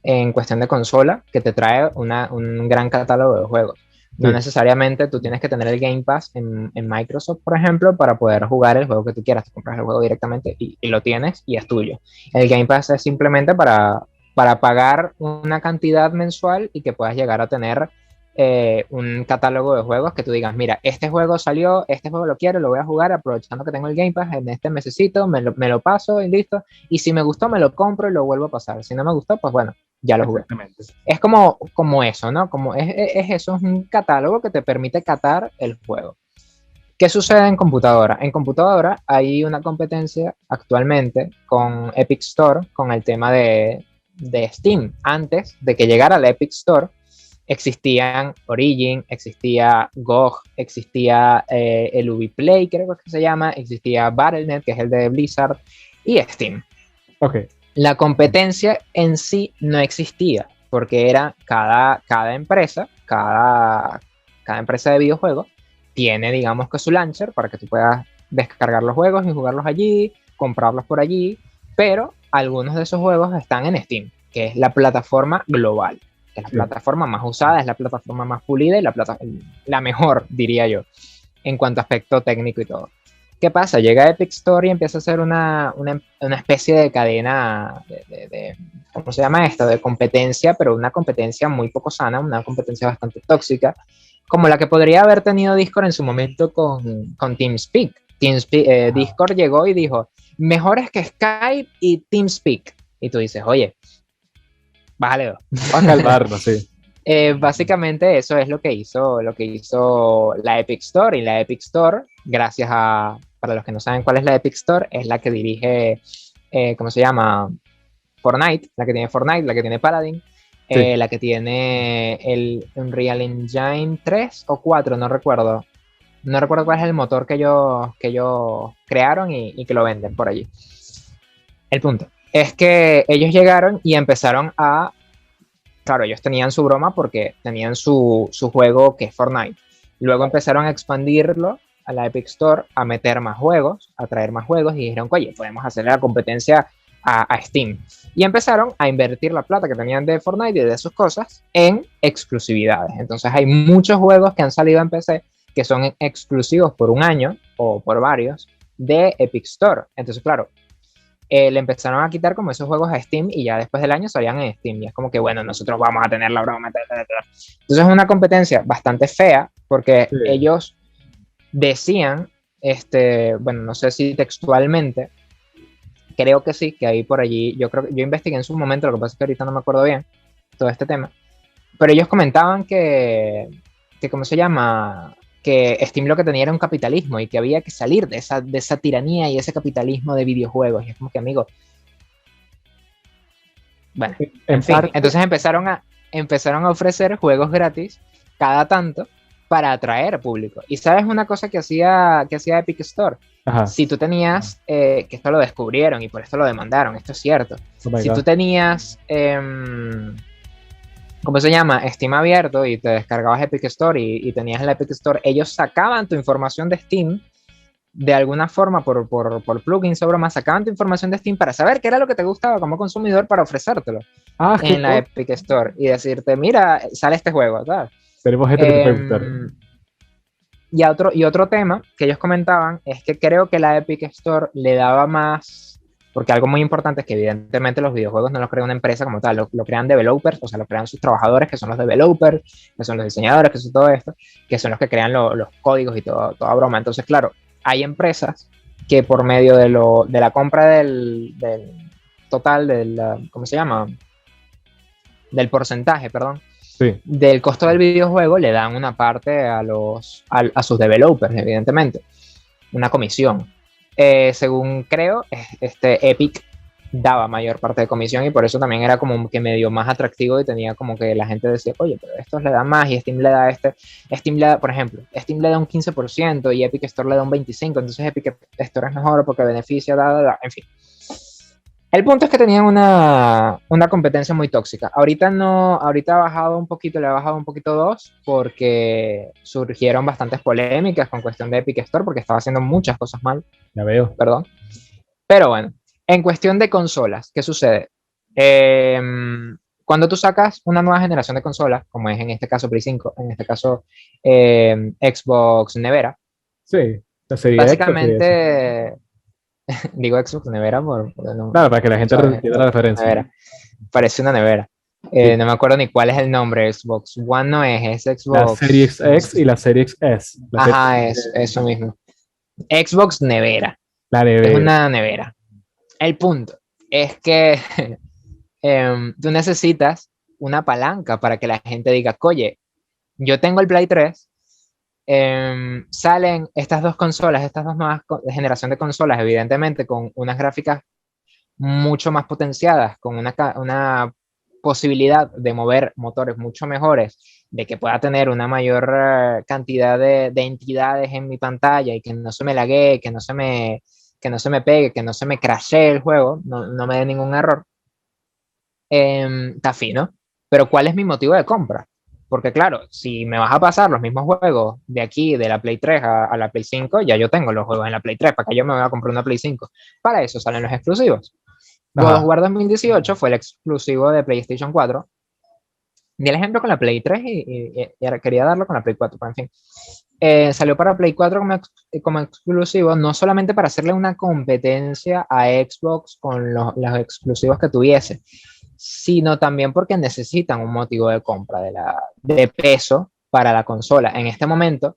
en cuestión de consola que te trae un gran catálogo de juegos. No
Sí,
necesariamente tú tienes que tener el Game Pass en Microsoft, por ejemplo, para poder jugar el juego que tú quieras. Te compras el juego directamente y lo tienes y es tuyo. El Game Pass es simplemente para pagar una cantidad mensual y que puedas llegar a tener un catálogo de juegos que tú digas, mira, este juego salió, este juego lo quiero, lo voy a jugar aprovechando que tengo el Game Pass en este mesecito, me lo paso y listo. Y si me gustó, me lo compro y lo vuelvo a pasar. Si no me gustó, pues bueno, ya lo jugué.
exactamente.
Es como eso, ¿no? Como es eso, es un catálogo que te permite catar el juego. ¿Qué sucede en computadora? En computadora hay una competencia actualmente con Epic Store, con el tema de Steam. Antes de que llegara la Epic Store, existían Origin, existía GOG, existía el Ubiplay, creo que se llama, existía Battle.net, que es el de Blizzard, y Steam.
Ok,
La competencia en sí no existía, porque era cada empresa, cada empresa de videojuegos, tiene, digamos que su launcher para que tú puedas descargar los juegos y jugarlos allí, comprarlos por allí, pero algunos de esos juegos están en Steam, que es la plataforma global, que es la
sí,
plataforma más usada, es la plataforma más pulida y la mejor, diría yo, en cuanto a aspecto técnico y todo. ¿Qué pasa? Llega Epic Store y empieza a hacer una especie de cadena ¿cómo se llama esto? De competencia, pero una competencia muy poco sana, una competencia bastante tóxica, como la que podría haber tenido Discord en su momento con TeamSpeak. Discord llegó y dijo, mejores que Skype y TeamSpeak. Y tú dices, oye, bájale dos.
Va a calmarnos, sí.
Básicamente eso es lo que hizo la Epic Store, y la Epic Store, gracias a, para los que no saben cuál es la Epic Store, es la que dirige, ¿cómo se llama? Fortnite, la que tiene Fortnite, la que tiene Paladin,
Sí.
la que tiene el Unreal Engine 3 o 4, no recuerdo. No recuerdo cuál es el motor que ellos crearon y que lo venden por allí. El punto es que ellos llegaron y empezaron a... Claro, ellos tenían su broma porque tenían su juego que es Fortnite. Luego empezaron a expandirlo a la Epic Store, a meter más juegos, a traer más juegos, y dijeron, oye, podemos hacerle la competencia a Steam. Y empezaron a invertir la plata que tenían de Fortnite y de sus cosas en exclusividades. Entonces hay muchos juegos que han salido en PC que son exclusivos por un año o por varios de Epic Store. Entonces, claro, le empezaron a quitar como esos juegos a Steam, y ya después del año salían en Steam, y es como que bueno, nosotros vamos a tener la broma, entonces es una competencia bastante fea, porque
Sí.
ellos decían, bueno, no sé si textualmente, creo que sí, que ahí por allí, yo investigué en su momento, lo que pasa es que ahorita no me acuerdo bien todo este tema, pero ellos comentaban que ¿cómo se llama? Que Steam lo que tenía era un capitalismo, y que había que salir de esa tiranía y ese capitalismo de videojuegos. Y es como que, amigo, bueno, en fin.
parte,
Entonces empezaron a ofrecer juegos gratis cada tanto para atraer público. Y sabes una cosa que hacía Epic Store.
ajá,
Si tú tenías, que esto lo descubrieron y por esto lo demandaron, esto es cierto.
oh my
Si
God.
tú tenías... ¿cómo se llama? Steam abierto, y te descargabas Epic Store y tenías la Epic Store, ellos sacaban tu información de Steam de alguna forma por plugins o bromas, sacaban tu información de Steam para saber qué era lo que te gustaba como consumidor para ofrecértelo
Ah, qué
en la
top.
Epic Store y decirte, mira, sale este juego, ¿sabes?
Tenemos gente que te puede gustar.
Y otro tema que ellos comentaban es que creo que la Epic Store le daba más, porque algo muy importante es que evidentemente los videojuegos no los crea una empresa como tal, lo crean developers, o sea, lo crean sus trabajadores, que son los developers, que son los diseñadores, que son todo esto, que son los que crean los códigos y toda broma. Entonces, claro, hay empresas que por medio de la compra del total, ¿cómo se llama? Del porcentaje, perdón,
Sí.
del costo del videojuego, le dan una parte a sus developers, evidentemente, una comisión. Según creo, Epic daba mayor parte de comisión, y por eso también era como que medio más atractivo, y tenía como que la gente decía, oye, pero estos le dan más y Steam le da Steam le da, por ejemplo, Steam le da un 15% y Epic Store le da un 25%, entonces Epic Store es mejor porque beneficia, en fin. El punto es que tenían una competencia muy tóxica. Ahorita no, ahorita ha bajado un poquito, le ha bajado un poquito dos, porque surgieron bastantes polémicas con cuestión de Epic Store, porque estaba haciendo muchas cosas mal,
Ya veo.
perdón. Pero bueno, en cuestión de consolas, ¿qué sucede? Cuando tú sacas una nueva generación de consolas, como es en este caso Play 5, en este caso Xbox Nevera,
Sí. La serie X, la serie S.
básicamente, digo Xbox Nevera por el nombre,
Claro, para que la gente
¿sabes?
entienda la referencia.
Nevera. Parece una nevera.
Sí.
No me acuerdo ni cuál es el nombre. Xbox One no es
La
Xbox.
serie X y la serie XS. La serie-
Ajá, es eso mismo. Xbox nevera.
la
Es
nevera.
una nevera. El punto es que tú necesitas una palanca para que la gente diga, oye, yo tengo el Play 3, salen estas dos consolas, estas dos nuevas generación de consolas, evidentemente con unas gráficas mucho más potenciadas, con una posibilidad de mover motores mucho mejores, de que pueda tener una mayor cantidad de entidades en mi pantalla, y que no se me laguee, que no se me pegue, que no se me crashee el juego, no me dé ningún error, está fino. Pero ¿cuál es mi motivo de compra? Porque claro, si me vas a pasar los mismos juegos de aquí, de la Play 3 a la Play 5, ya yo tengo los juegos en la Play 3, ¿para que yo me voy a comprar una Play 5? Para eso salen los exclusivos. God of
Ajá.
War 2018 fue el exclusivo de PlayStation 4. Di el ejemplo con la Play 3 y ahora quería darlo con la Play 4, pero en fin. Salió para Play 4 como exclusivo, no solamente para hacerle una competencia a Xbox con los exclusivos que tuviese, sino también porque necesitan un motivo de compra de peso para la consola. En este momento,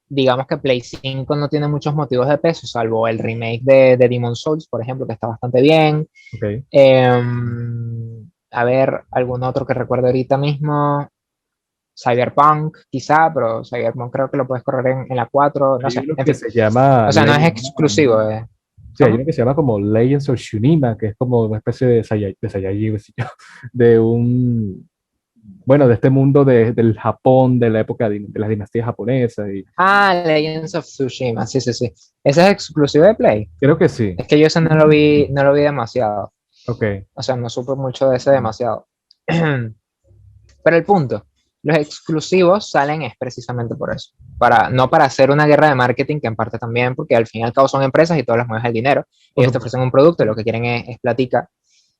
digamos que Play 5 no tiene muchos motivos de peso, salvo el remake de Demon's Souls, por ejemplo, que está bastante bien.
Ok.
A ver, algún otro que recuerdo ahorita mismo. Cyberpunk, quizá, pero Cyberpunk creo que lo puedes correr en la 4, no
Hay
sé,
uno
en
que
fin.
se llama
O sea, no es exclusivo.
sí, hay uno
¿Cómo?
que se llama como Legends of Shunima, que es como una especie de Saiyajin, qué sé yo, de un, bueno, de este mundo del Japón, de la época de las dinastías japonesas, y
Ah, Legends of Tsushima, sí, sí, sí. ¿Ese es exclusivo de Play?
creo que sí.
Es que yo ese no lo vi demasiado.
Ok.
O sea, no supe mucho de ese demasiado. Pero el punto, los exclusivos salen es precisamente por eso. No para hacer una guerra de marketing, que en parte también, porque al fin y al cabo son empresas y todos les mueves el dinero.
Por
Ellos te
supuesto.
ofrecen un producto y lo que quieren es platica,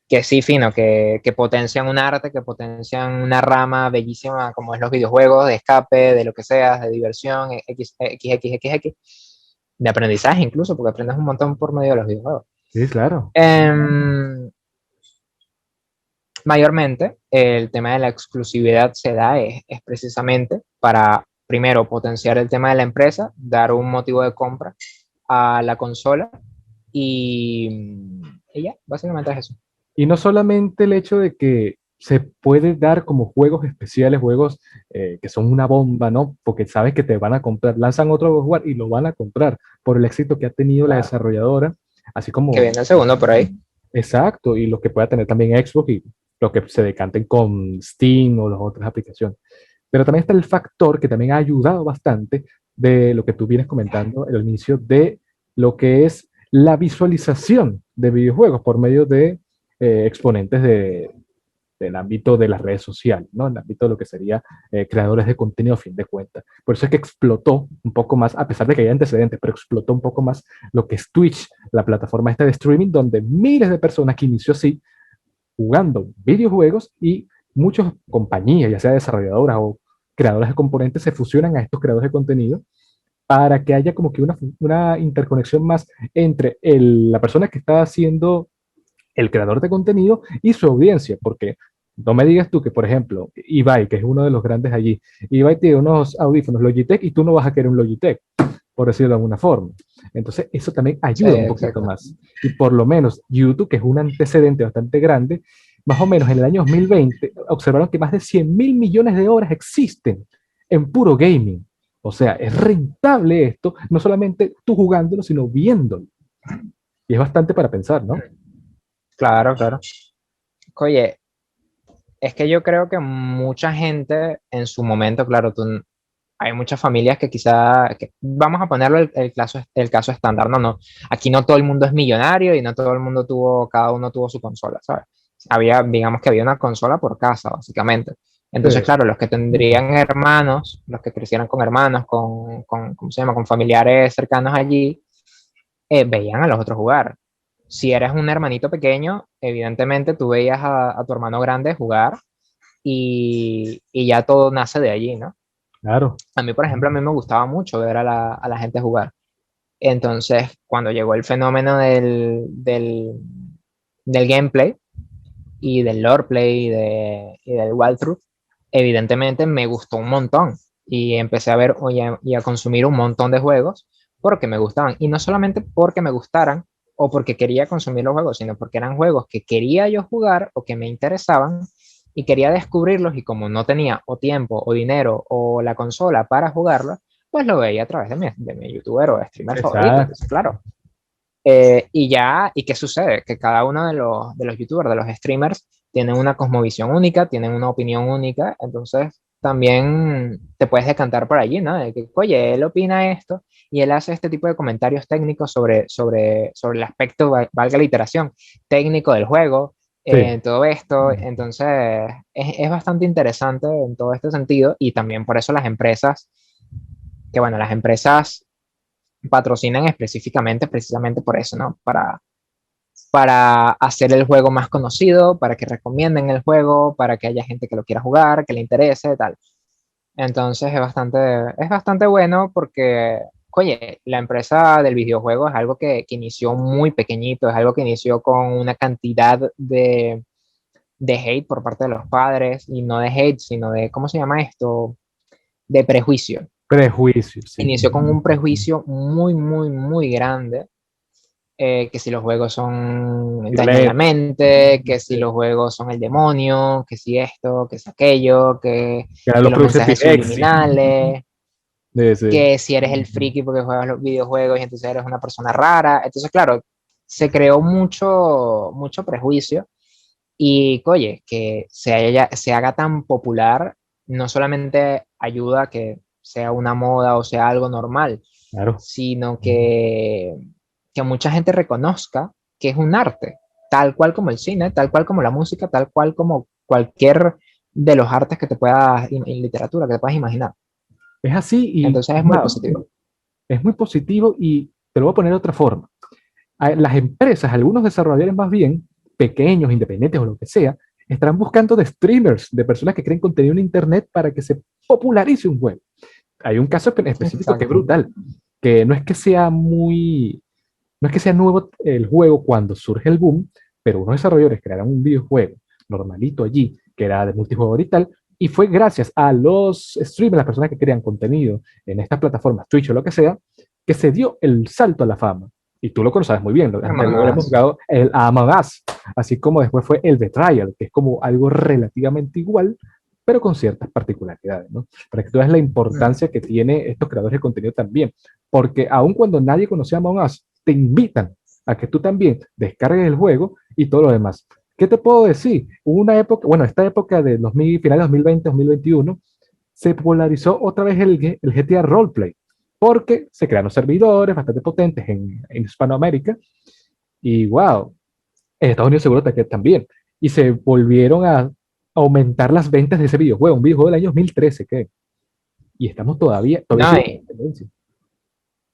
que sí, fino, que potencian un arte, que potencian una rama bellísima como es los videojuegos, de escape, de lo que sea, de diversión, XXXX, de aprendizaje incluso, porque aprendes un montón por medio de los videojuegos.
Sí, claro.
Em, Mayormente, el tema de la exclusividad se da es precisamente para, primero, potenciar el tema de la empresa, dar un motivo de compra a la consola y ya, básicamente es eso.
Y no solamente el hecho de que se puede dar como juegos especiales, juegos que son una bomba, ¿no? Porque sabes que te van a comprar, lanzan otro God of War y lo van a comprar por el éxito que ha tenido la
Claro.
desarrolladora, así
Que
como,
viene el segundo por ahí.
exacto, y lo que pueda tener también Xbox y los que se decanten con Steam o las otras aplicaciones. Pero también está el factor que también ha ayudado bastante de lo que tú vienes comentando al inicio de lo que es la visualización de videojuegos por medio de exponentes del ámbito de las redes sociales, ¿no? En el ámbito de lo que sería creadores de contenido a fin de cuentas. Por eso es que explotó un poco más, a pesar de que hay antecedentes, pero explotó un poco más lo que es Twitch, la plataforma esta de streaming, donde miles de personas que inició así jugando videojuegos y muchas compañías, ya sea desarrolladoras o creadores de componentes, se fusionan a estos creadores de contenido para que haya como que una interconexión más entre la persona que está haciendo el creador de contenido y su audiencia, porque no me digas tú que, por ejemplo, Ibai, que es uno de los grandes allí, Ibai tiene unos audífonos Logitech y tú no vas a querer un Logitech, por decirlo de alguna forma. Entonces, eso también
Sí,
ayuda un poquito
exacto.
más. Y por lo menos YouTube, que es un antecedente bastante grande, más o menos en el año 2020 observaron que más de 100 mil millones de horas existen en puro gaming. O sea, es rentable esto, no solamente tú jugándolo, sino viéndolo. Y es bastante para pensar, ¿no?
Claro, claro. Oye, es que yo creo que mucha gente en su momento, claro, hay muchas familias que quizá, vamos a ponerlo el caso estándar, no, no, aquí no todo el mundo es millonario y no todo el mundo cada uno tuvo su consola, ¿sabes? Digamos que había una consola por casa, básicamente. Entonces,
Sí,
claro, los que tendrían hermanos, los que crecieran con hermanos, ¿cómo se llama? Con familiares cercanos allí, veían a los otros jugar. Si eres un hermanito pequeño, evidentemente tú veías a tu hermano grande jugar y ya todo nace de allí, ¿no?
claro.
A mí, por ejemplo, a mí me gustaba mucho ver a la gente jugar. Entonces, cuando llegó el fenómeno del gameplay y del lore play y del walkthrough, evidentemente me gustó un montón y empecé a ver y a consumir un montón de juegos porque me gustaban. Y no solamente porque me gustaran o porque quería consumir los juegos, sino porque eran juegos que quería yo jugar o que me interesaban y quería descubrirlos y como no tenía o tiempo o dinero o la consola para jugarlo, pues lo veía a través de mi youtuber o streamer favorito.
Exacto.
Entonces, claro, ¿y qué sucede? Que cada uno de los youtubers, de los streamers, tienen una cosmovisión única, tienen una opinión única, entonces también te puedes decantar por allí, ¿no? De que, oye, él opina esto y él hace este tipo de comentarios técnicos sobre el aspecto, valga la iteración, técnico del juego,
Sí,
todo esto, entonces es bastante interesante en todo este sentido y también por eso las empresas, que bueno, las empresas patrocinan específicamente, precisamente por eso, ¿no? Para hacer el juego más conocido, para que recomienden el juego, para que haya gente que lo quiera jugar, que le interese, tal. Entonces es bastante bueno porque, oye, la empresa del videojuego es algo que inició muy pequeñito, es algo que inició con una cantidad de hate por parte de los padres, y no de hate, sino de, ¿cómo se llama esto? De prejuicio.
Prejuicio, sí.
Inició con un prejuicio muy, muy, muy grande, que si los juegos son dañan la
Violento,
mente, que si
sí.
los juegos son el demonio, que si esto, que si aquello,
Que eran
que
los
los
produce
mensajes
Pinexi.
subliminales,
Sí.
que si eres el friki porque juegas los videojuegos y entonces eres una persona rara. Entonces, claro, se creó mucho, mucho prejuicio y, oye, que se haga tan popular no solamente ayuda a que sea una moda o sea algo normal,
Claro,
sino que mucha gente reconozca que es un arte, tal cual como el cine, tal cual como la música, tal cual como cualquier de los artes que te puedas, en literatura, que te puedas imaginar.
es así y
Entonces es muy positivo.
es muy positivo y te lo voy a poner de otra forma. Las empresas, algunos desarrolladores más bien, pequeños, independientes o lo que sea, están buscando de streamers, de personas que creen contenido en Internet para que se popularice un juego. Hay un caso específico que es
Exacto.
brutal, que no es que sea muy, no es que sea nuevo el juego cuando surge el boom, pero unos desarrolladores crearon un videojuego normalito allí, que era de multijugador y tal, y fue gracias a los streamers, las personas que crean contenido en estas plataformas, Twitch o lo que sea, que se dio el salto a la fama. Y tú lo conoces muy bien, lo hemos
Hermanas.
jugado el Among Us, así como después fue el Betrayal, que es como algo relativamente igual, pero con ciertas particularidades, ¿no? Para que tú veas la
Mm.
importancia que tiene estos creadores de contenido también, porque aun cuando nadie conocía Among Us, te invitan a que tú también descargues el juego y todo lo demás. ¿Qué te puedo decir? Hubo una época, bueno, esta época de 2000, finales de 2020, 2021, se popularizó otra vez el GTA Roleplay, porque se crearon servidores bastante potentes en Hispanoamérica y wow, en Estados Unidos seguro que también. Y se volvieron a aumentar las ventas de ese videojuego, un videojuego del año 2013, ¿qué? Y estamos todavía
No,
sigue en tendencia.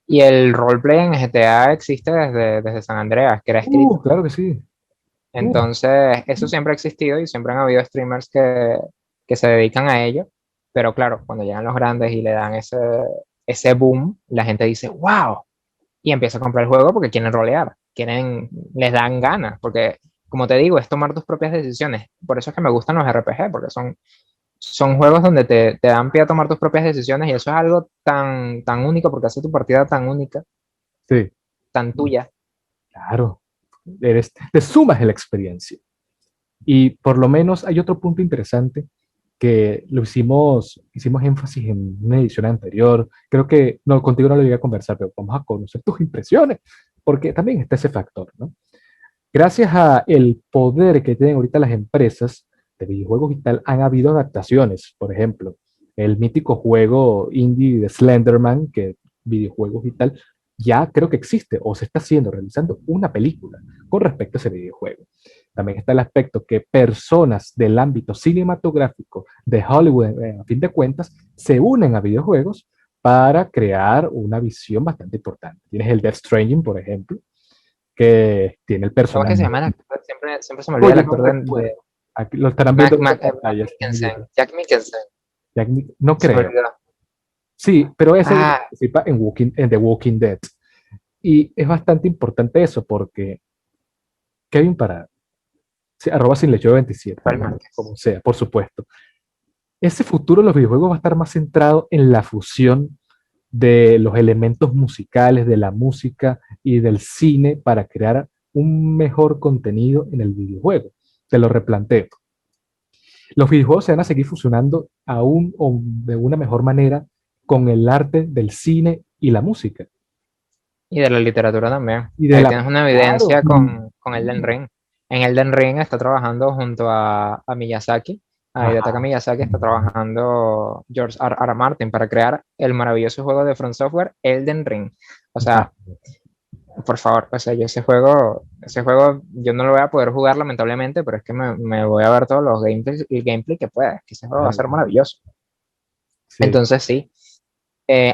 y el roleplay en GTA existe desde San Andreas, que era escrito.
Claro que sí. Uh,
Entonces, eso siempre ha existido y siempre han habido streamers que se dedican a ello. Pero claro, cuando llegan los grandes y le dan ese boom, la gente dice, wow, y empieza a comprar el juego porque quieren rolear, les dan ganas, porque como te digo, es tomar tus propias decisiones. Por eso es que me gustan los RPG, porque son juegos donde te dan pie a tomar tus propias decisiones y eso es algo tan, tan único porque hace tu partida tan única,
sí,
tan tuya.
claro. Te sumas a la experiencia. Y por lo menos hay otro punto interesante que hicimos énfasis en una edición anterior. Creo que, no, contigo no lo llegué a conversar, pero vamos a conocer tus impresiones, porque también está ese factor, ¿no? Gracias a el poder que tienen ahorita las empresas de videojuegos y tal, han habido adaptaciones. Por ejemplo, el mítico juego indie de Slenderman, que videojuegos y tal, ya creo que existe o se está haciendo, realizando una película con respecto a ese videojuego. También está el aspecto que personas del ámbito cinematográfico de Hollywood, a fin de cuentas, se unen a videojuegos para crear una visión bastante importante. Tienes el Death Stranding, por ejemplo, que tiene el
¿Cómo es que se
personaje.
llama el actor? Siempre se me olvida el
Oye, no
actor
recuerdo. Aquí lo estarán viendo en la
Matt
pantalla.
Mikkelsen. Jack Mikkelsen.
No
Se me
creo.
olvidó.
Sí, pero ese
Ah,
participa en The Walking Dead. Y es bastante importante eso porque Kevin para sí, arroba sin lecho 27,
Rafael Márquez.
como sea, por supuesto. Ese futuro de los videojuegos va a estar más centrado en la fusión de los elementos musicales, de la música y del cine para crear un mejor contenido en el videojuego. Te lo replanteo. Los videojuegos se van a seguir fusionando aún o de una mejor manera con el arte del cine y la música.
Y de la literatura también.
Y de
Ahí
la...
tienes una
Claro,
evidencia con Elden Ring. En Elden Ring está trabajando junto a Miyazaki. A Hidetaka
ajá,
Miyazaki está trabajando George R. Martin para crear el maravilloso juego de From Software, Elden Ring. O sea, por favor, o sea, yo ese juego yo no lo voy a poder jugar lamentablemente, pero es que me voy a ver todos los gameplays y gameplay que pueda, que ese juego va a
ajá,
ser maravilloso.
sí,
Entonces sí,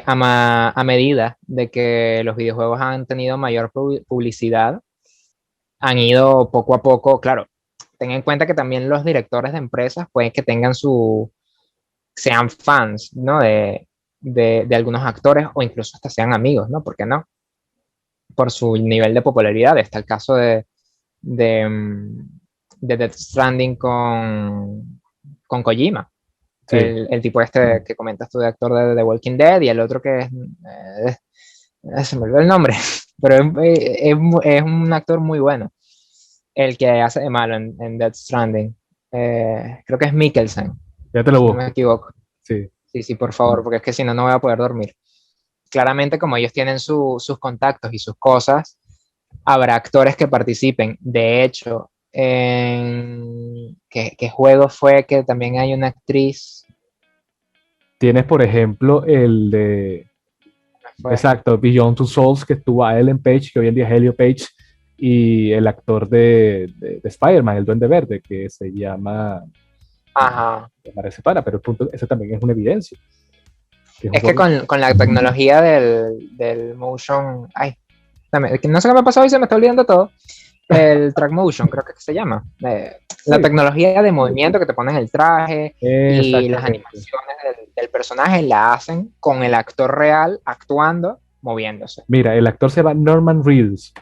a medida de que los videojuegos han tenido mayor publicidad, han ido poco a poco, claro, ten en cuenta que también los directores de empresas pueden que sean fans, ¿no? De algunos actores o incluso hasta sean amigos, ¿no? ¿Por qué no? Por su nivel de popularidad. Está el caso de, de Death Stranding con Kojima.
Sí.
El tipo este que comentas tú de actor de The Walking Dead y el otro que es... se me olvidó el nombre, pero es un actor muy bueno. El que hace de malo en Death Stranding. Creo que es Mikkelsen,
Ya te lo
si no me
busco.
equivoco.
Sí.
Sí, por favor, porque es que si no, no voy a poder dormir. Claramente, como ellos tienen sus contactos y sus cosas, habrá actores que participen. De hecho, ¿qué juego fue que también hay una actriz?
Tienes, por ejemplo, el de,
Fue,
exacto, Beyond Two Souls, que estuvo a Ellen Page, que hoy en día es Helio Page, y el actor de Spider-Man, el Duende Verde, que se llama,
ajá.
me parece para, pero el punto, ese también es una evidencia. Que es un
Es que
juego.
con la tecnología del motion... Ay, no sé qué me ha pasado y se me está olvidando todo. El track motion, creo que se llama. La
Sí,
tecnología de movimiento que te ponen el traje y las
exactamente.
animaciones del personaje la hacen con el actor real actuando, moviéndose.
Mira, el actor se llama Norman Reedus.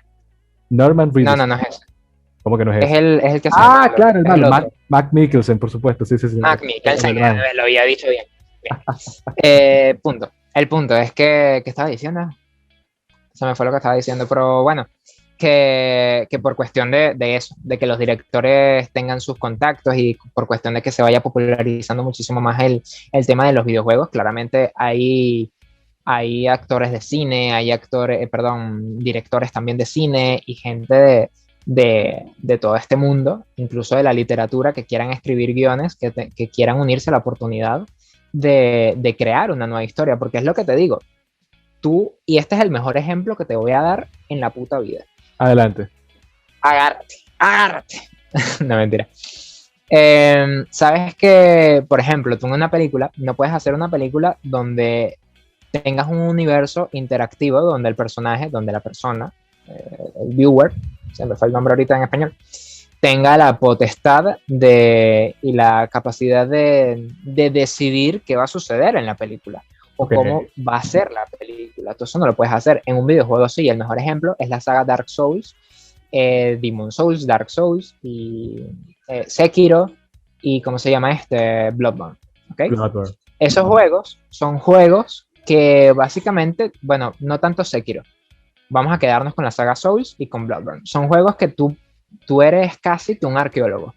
Norman
No,
Reedus.
no, no es ese.
¿Cómo que no es ese?
Es el que hace de
Ah,
malo,
claro, el
es el
malo. Mac,
otro.
Mac Mikkelsen, por supuesto. Sí, sí, sí.
Mac
El
Mikkelsen,
alemán.
lo había dicho bien. Bien. Punto. El punto es que, ¿qué estaba diciendo? Se me fue lo que estaba diciendo, pero bueno, que por cuestión de eso, de que los directores tengan sus contactos y por cuestión de que se vaya popularizando muchísimo más el tema de los videojuegos, claramente hay actores de cine, hay actores, perdón, directores también de cine y gente de todo este mundo, incluso de la literatura, que quieran escribir guiones, que quieran unirse a la oportunidad de crear una nueva historia, porque es lo que te digo, tú, y este es el mejor ejemplo que te voy a dar en la puta vida.
Adelante.
Agárrate, agárrate. No, mentira. Sabes que, por ejemplo, tú en una película, no puedes hacer una película donde tengas un universo interactivo donde el personaje, donde la persona, el viewer, se me fue el nombre ahorita en español, tenga la potestad y la capacidad de decidir qué va a suceder en la película o
Ok.
cómo va a ser la película. Tú eso no lo puedes hacer en un videojuego. Sí, el mejor ejemplo es la saga Dark Souls, Demon Souls, Dark Souls y Sekiro y ¿cómo se llama este? Bloodborne. ¿Okay?
Bloodborne.
Esos juegos son juegos que básicamente, bueno, no tanto Sekiro. Vamos a quedarnos con la saga Souls y con Bloodborne. Son juegos que tú eres casi un arqueólogo.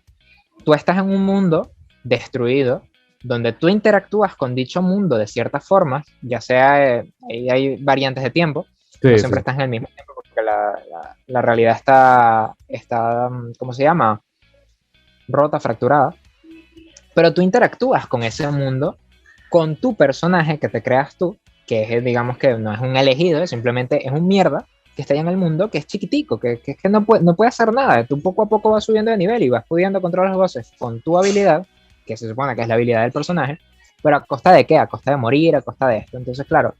Tú estás en un mundo destruido donde tú interactúas con dicho mundo de ciertas formas, ya sea, hay variantes de tiempo,
Sí,
no
sí.
siempre estás en el mismo tiempo porque la realidad está, ¿cómo se llama? Rota, fracturada, pero tú interactúas con ese mundo, con tu personaje que te creas tú, que es, digamos que no es un elegido, simplemente es un mierda que está ahí en el mundo, que es chiquitico, que no puede hacer nada. Tú poco a poco vas subiendo de nivel y vas pudiendo controlar los bosses con tu habilidad, que se supone que es la habilidad del personaje, pero ¿a costa de qué? A costa de morir, a costa de esto. Entonces, claro,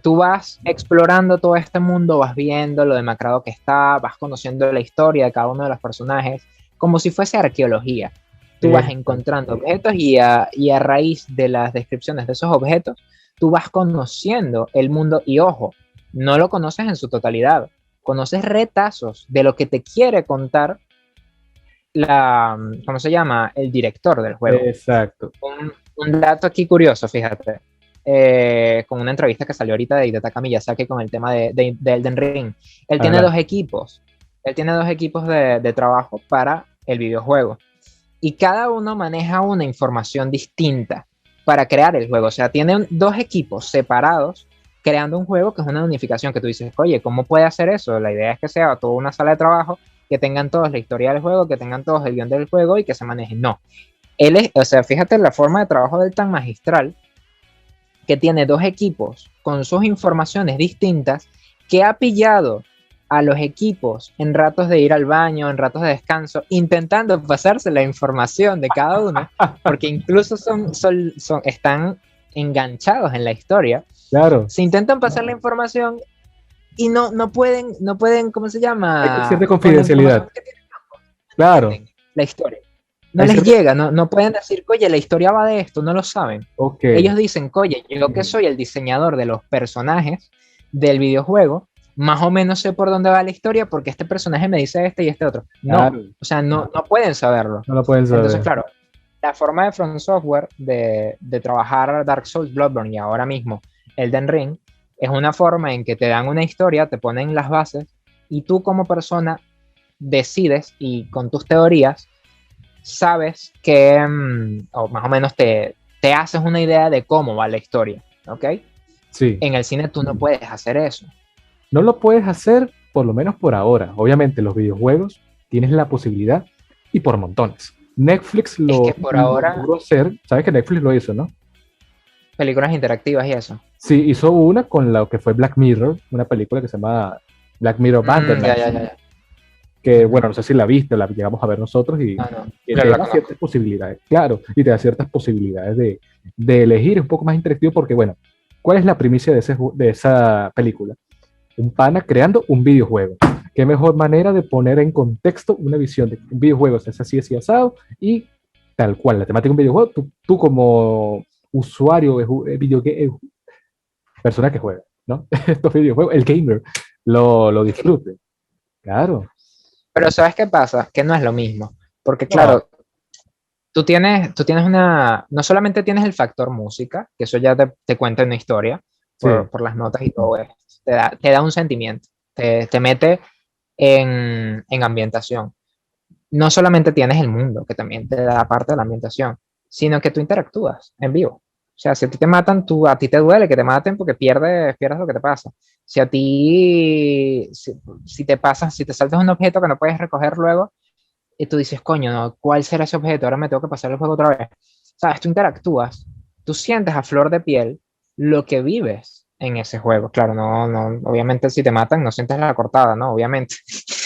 tú vas explorando todo este mundo, vas viendo lo demacrado que está, vas conociendo la historia de cada uno de los personajes, como si fuese arqueología. Tú vas encontrando objetos y a raíz de las descripciones de esos objetos, tú vas conociendo el mundo y ojo, no lo conoces en su totalidad, conoces retazos de lo que te quiere contar ¿cómo se llama? El director del juego.
Exacto.
Un dato aquí curioso, fíjate, con una entrevista que salió ahorita de Hidetaka Miyazaki con el tema de Elden Ring. Él tiene dos equipos de trabajo para el videojuego y cada uno maneja una información distinta para crear el juego. O sea, tienen dos equipos separados creando un juego que es una unificación que tú dices, oye, ¿cómo puede hacer eso? La idea es que sea toda una sala de trabajo, que tengan todos la historia del juego, que tengan todos el guión del juego y que se manejen. No. O sea, fíjate la forma de trabajo del tan magistral, que tiene dos equipos con sus informaciones distintas, que ha pillado a los equipos en ratos de ir al baño, en ratos de descanso, intentando pasarse la información de cada uno, porque incluso están enganchados en la historia.
Claro.
Se intentan pasar la información y no pueden, ¿cómo se llama?
Hay cierta confidencialidad. Claro.
La historia. No les llega, no pueden decir, oye, la historia va de esto, no lo saben.
Okay.
Ellos dicen, oye, yo que soy el diseñador de los personajes del videojuego, más o menos sé por dónde va la historia porque este personaje me dice este y este otro. No,
Claro,
o sea, no pueden saberlo.
no lo pueden
Entonces,
saber.
claro, la forma de From Software de trabajar Dark Souls, Bloodborne y ahora mismo Elden Ring es una forma en que te dan una historia, te ponen las bases y tú como persona decides y con tus teorías sabes que, o más o menos te haces una idea de cómo va la historia, ¿ok?
Sí,
En el cine tú no puedes hacer eso.
no lo puedes hacer por lo menos por ahora. Obviamente los videojuegos tienes la posibilidad y por montones. Netflix
Es
lo
que por ahora,
logró hacer, sabes que Netflix lo hizo, ¿no?
películas interactivas y eso.
Sí, hizo una con lo que fue Black Mirror, una película que se llama Black Mirror
Ya,
Bandersnatch,
ya, ya, ya.
que
Ujú.
bueno, no sé si la viste, la llegamos a ver nosotros y
No, no,
que
claro,
te
la
da ciertas
conozco.
posibilidades, claro, y te da ciertas posibilidades de elegir un poco más interactivo porque bueno, ¿cuál es la primicia de, de esa película? Un pana creando un videojuego. ¿Qué mejor manera de poner en contexto una visión de un videojuego? Es así asado y tal cual, la temática de un videojuego, tú como usuario de persona que juega, ¿no? Estos videojuegos, el gamer, lo disfrute. Claro.
Pero ¿sabes qué pasa? Que no es lo mismo. Porque
No,
claro, tú tienes no solamente tienes el factor música, que eso ya te cuenta una historia
sí,
por las notas y todo eso, te da un sentimiento, te mete en ambientación. No solamente tienes el mundo, que también te da parte de la ambientación, sino que tú interactúas en vivo. O sea, si a ti te matan, a ti te duele que te maten porque pierdes lo que te pasa. Si a ti, si te pasas, si te saltas un objeto que no puedes recoger luego, y tú dices, coño, no, ¿cuál será ese objeto? Ahora me tengo que pasar el juego otra vez. ¿Sabes? Tú interactúas, tú sientes a flor de piel lo que vives en ese juego. Claro, obviamente si te matan no sientes la cortada, ¿no? Obviamente.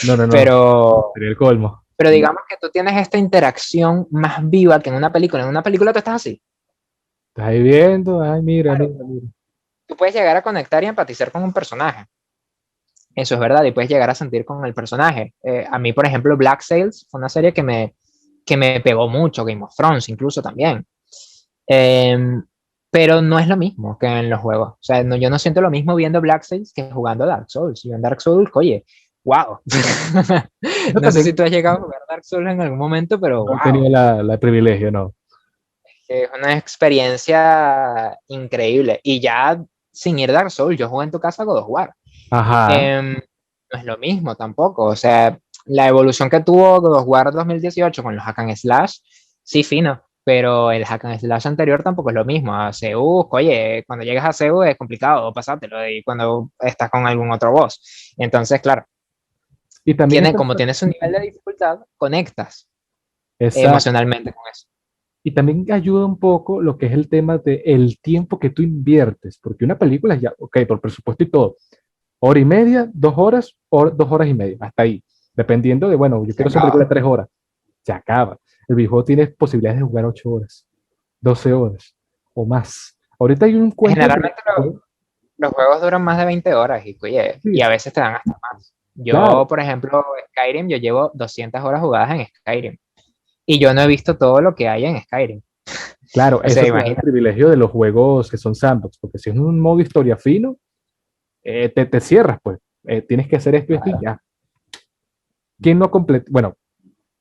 no,
Pero,
sería el colmo.
pero digamos que tú tienes esta interacción más viva que en una película. En una película tú estás así.
Estás ahí viendo, ay, mira,
Claro,
mira, mira.
tú puedes llegar a conectar y empatizar con un personaje. Eso es verdad, y puedes llegar a sentir con el personaje. A mí, por ejemplo, Black Sails fue una serie que me pegó mucho, Game of Thrones incluso también. Eh, pero no es lo mismo que en los juegos. O sea, yo no siento lo mismo viendo Black Sails que jugando Dark Souls. Y en Dark Souls, oye, wow.
Yo
No sé si
también
tú has llegado a jugar Dark Souls en algún momento, pero
no he tenido
wow.
la privilegio, no.
Es una experiencia increíble. Y ya sin ir Dark Souls, yo jugué en tu casa God of War.
Ajá,
No es lo mismo tampoco. O sea, la evolución que tuvo God of War 2018 con los hack and slash, sí, fino. Pero el hack and slash anterior tampoco es lo mismo. A Zeus, oye, cuando llegas a Zeus es complicado pasártelo y cuando estás con algún otro boss. Entonces, claro,
y también
como tienes un nivel de dificultad, conectas
esa,
emocionalmente con eso.
y también ayuda un poco lo que es el tema de el tiempo que tú inviertes, porque una película ya, ok, por presupuesto y todo, hora y media, 2 horas, o 2 horas y media, hasta ahí. Dependiendo de, bueno, yo
Se
quiero hacer película de
acaba.
3 horas, se acaba. El videojuego tiene posibilidades de jugar 8 horas, 12 horas o más. Ahorita hay un cuento de
Generalmente los juegos duran más de 20 horas y, oye, y
sí,
a veces te dan hasta más.
claro,
Yo, por ejemplo, Skyrim, yo llevo 200 horas jugadas en Skyrim y yo no he visto todo lo que hay en Skyrim.
claro,
O sea,
eso te da el
imagina.
privilegio de los juegos que son sandbox, porque si es un modo historia fino, te cierras, pues. Tienes que hacer esto y ya. ¿Quién no completa? Bueno,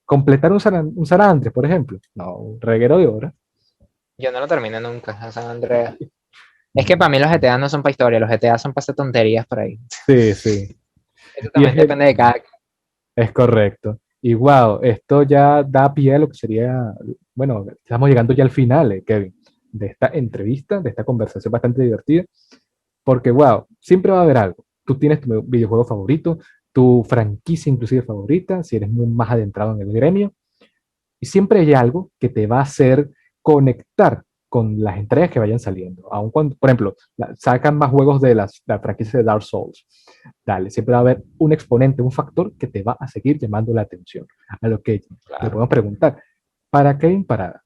completar un San Andreas, por ejemplo. No, un reguero de horas.
Yo no lo termino nunca, a San Andreas. Es que para mí los GTA no son para historia, los GTA son para hacer tonterías por ahí.
Sí, sí.
Eso
Y
también depende de cada.
es correcto. Y wow, esto ya da pie a lo que sería, bueno, estamos llegando ya al final, Kevin, de esta entrevista, de esta conversación bastante divertida, porque wow, siempre va a haber algo. Tú tienes tu videojuego favorito, tu franquicia inclusive favorita, si eres muy más adentrado en el gremio, y siempre hay algo que te va a hacer conectar con las entregas que vayan saliendo. Aun cuando, por ejemplo, sacan más juegos de la franquicia de Dark Souls. Dale, siempre va a haber un exponente, un factor que te va a seguir llamando la atención. A lo que te
Claro.
podemos preguntar, ¿para qué Parada?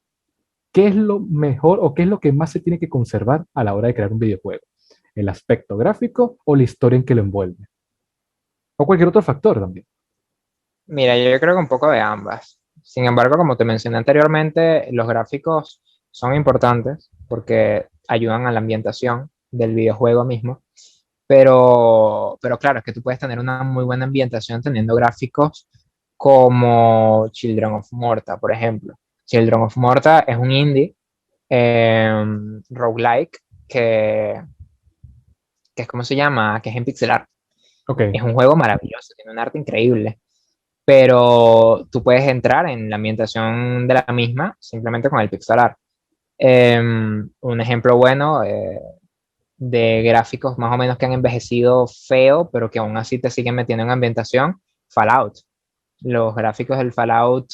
¿Qué es lo mejor o qué es lo que más se tiene que conservar a la hora de crear un videojuego? ¿El aspecto gráfico o la historia en que lo envuelve? O cualquier otro factor también.
Mira, yo creo que un poco de ambas. Sin embargo, como te mencioné anteriormente, los gráficos son importantes porque ayudan a la ambientación del videojuego mismo. pero claro, es que tú puedes tener una muy buena ambientación teniendo gráficos como Children of Morta, por ejemplo. Children of Morta es un indie roguelike que es como se llama, que es en pixel art.
Ok.
Es un juego maravilloso, tiene un arte increíble, pero tú puedes entrar en la ambientación de la misma simplemente con el pixel art. Un ejemplo bueno de gráficos más o menos que han envejecido feo, pero que aún así te siguen metiendo en ambientación, Fallout. Los gráficos del Fallout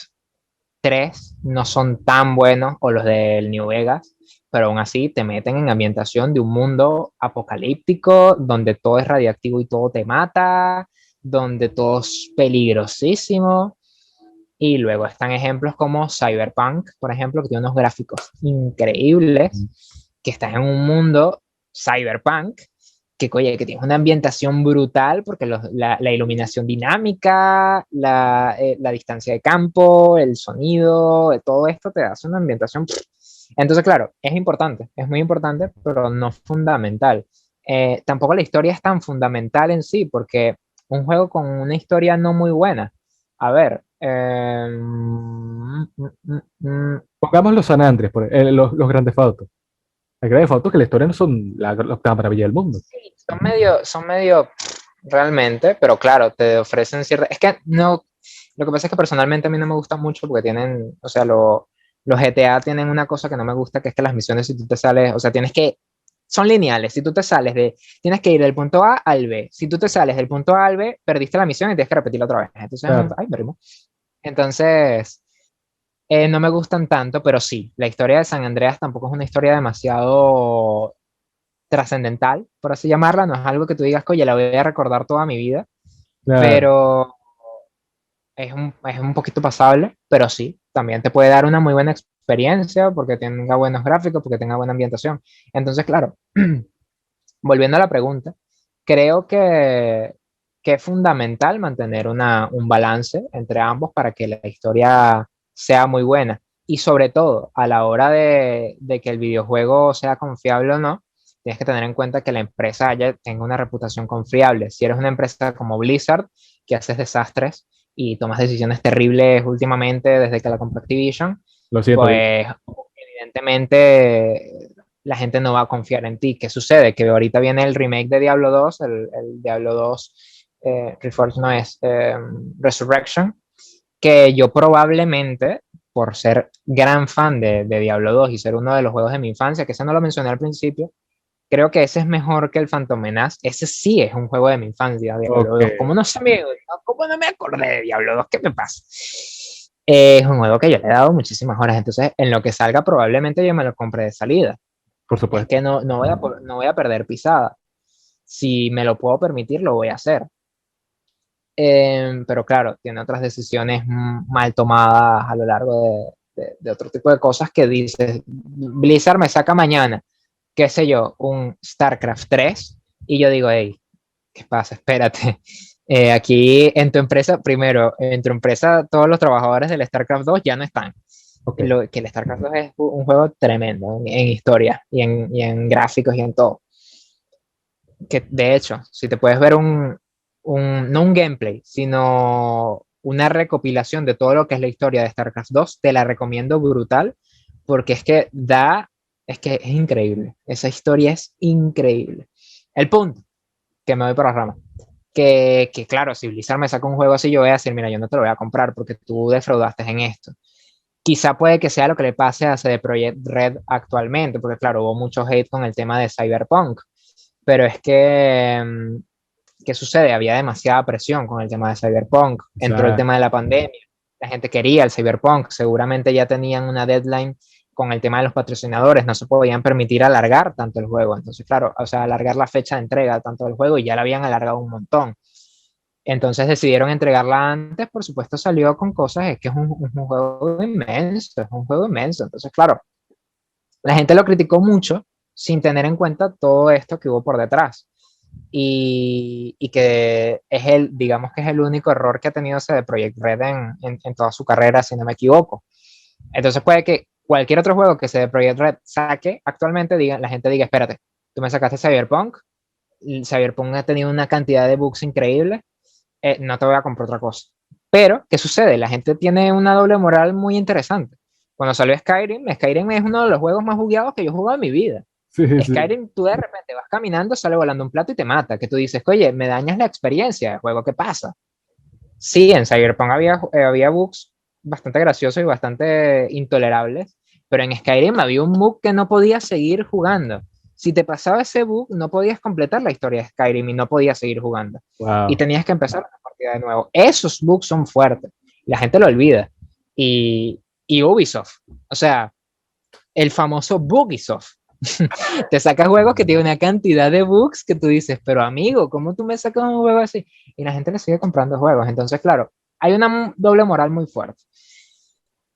3 no son tan buenos, o los del New Vegas, pero aún así te meten en ambientación de un mundo apocalíptico, donde todo es radiactivo y todo te mata, donde todo es peligrosísimo. Y luego están ejemplos como Cyberpunk, por ejemplo, que tiene unos gráficos increíbles, que están en un mundo cyberpunk, que, oye, que tiene una ambientación brutal, porque la iluminación dinámica, la distancia de campo, el sonido, todo esto te hace una ambientación. Entonces, claro, es importante, es muy importante, pero no fundamental. Tampoco la historia es tan fundamental en sí, porque un juego con una historia no muy buena, a ver,
Pongamos los San Andreas, los Grandes Autos. El Grand Theft Auto que la historia no son la maravilla del mundo.
sí, son medio realmente, pero claro, te ofrecen cierta. Es que no. Lo que pasa es que personalmente a mí no me gusta mucho porque tienen, o sea, los GTA tienen una cosa que no me gusta, que es que las misiones, si tú te sales, o sea, son lineales. Si tú te sales tienes que ir del punto A al B. Si tú te sales del punto A al B, perdiste la misión y tienes que repetirla otra vez. Entonces,
Claro,
ay, me rimo. Entonces, no me gustan tanto, pero sí, la historia de San Andreas tampoco es una historia demasiado trascendental, por así llamarla. No es algo que tú digas, oye, la voy a recordar toda mi vida,
claro,
pero es un poquito pasable, pero sí, también te puede dar una muy buena experiencia porque tenga buenos gráficos, porque tenga buena ambientación. Entonces, claro, volviendo a la pregunta, creo que es fundamental mantener un balance entre ambos para que la historia sea muy buena. Y sobre todo, a la hora de que el videojuego sea confiable o no, tienes que tener en cuenta que la empresa tenga una reputación confiable. Si eres una empresa como Blizzard, que haces desastres y tomas decisiones terribles últimamente desde que la compró Activision,
lo siento,
pues evidentemente la gente no va a confiar en ti. ¿Qué sucede? Que ahorita viene el remake de Diablo 2, el Diablo 2 Reforged no es Resurrection, que yo probablemente, por ser gran fan de Diablo 2 y ser uno de los juegos de mi infancia, que ese no lo mencioné al principio, creo que ese es mejor que el Phantom Menace. Ese sí es un juego de mi infancia, Diablo
ok,
2. ¿Cómo no me acordé de Diablo 2? ¿Qué me pasa? Es un juego que yo le he dado muchísimas horas, entonces en lo que salga probablemente yo me lo compre de salida.
por
Es
supuesto.
que no voy a perder pisada. Si me lo puedo permitir, lo voy a hacer. Pero claro, tiene otras decisiones mal tomadas a lo largo de otro tipo de cosas que dices, Blizzard me saca mañana, qué sé yo, un StarCraft 3 y yo digo, hey, ¿qué pasa? Espérate. Aquí en tu empresa, primero, en tu empresa todos los trabajadores del StarCraft 2 ya no están.
Ok,
Que el StarCraft 2 es un juego tremendo en historia y en gráficos y en todo. Que de hecho, si te puedes ver no un gameplay, sino una recopilación de todo lo que es la historia de StarCraft 2, te la recomiendo brutal, porque es que es increíble. Esa historia es increíble. El punto, que me voy por la rama. Que claro, si Blizzard me saca un juego así, yo voy a decir, mira, yo no te lo voy a comprar porque tú defraudaste en esto. Quizá puede que sea lo que le pase a CD Projekt Red actualmente, porque claro, hubo mucho hate con el tema de Cyberpunk, pero es que, ¿qué sucede? Había demasiada presión con el tema de Cyberpunk, entró el
exacto.
tema de la pandemia, la gente quería el Cyberpunk, seguramente ya tenían una deadline con el tema de los patrocinadores, no se podían permitir alargar tanto el juego, entonces claro, o sea, alargar la fecha de entrega tanto del juego y ya la habían alargado un montón. Entonces decidieron entregarla antes, por supuesto salió con cosas, es que es un juego inmenso, es un juego inmenso. Entonces, claro, la gente lo criticó mucho sin tener en cuenta todo esto que hubo por detrás. Y que digamos que es el único error que ha tenido CD Projekt Red en toda su carrera, si no me equivoco. Entonces puede que cualquier otro juego que CD Projekt Red saque actualmente, la gente diga, espérate, tú me sacaste Cyberpunk, Cyberpunk ha tenido una cantidad de bugs increíbles, no te voy a comprar otra cosa. Pero, ¿qué sucede? La gente tiene una doble moral muy interesante. Cuando salió Skyrim, Skyrim es uno de los juegos más bugueados que yo he jugado en mi vida.
Sí, sí.
Skyrim, tú de repente vas caminando, sale volando un plato y te mata. Que tú dices, oye, me dañas la experiencia del juego, ¿qué pasa? Sí, en Cyberpunk había bugs bastante graciosos y bastante intolerables, pero en Skyrim había un bug que no podías seguir jugando. Si te pasaba ese bug, no podías completar la historia de Skyrim y no podías seguir jugando. Y
Wow.
tenías que empezar la partida de nuevo. Esos bugs son fuertes. La gente lo olvida. Y Ubisoft, o sea, el famoso Bugisoft. Te sacas juegos que tienen una cantidad de bugs que tú dices, pero amigo, ¿cómo tú me sacas un juego así? Y la gente le sigue comprando juegos. Entonces, claro, hay una doble moral muy fuerte.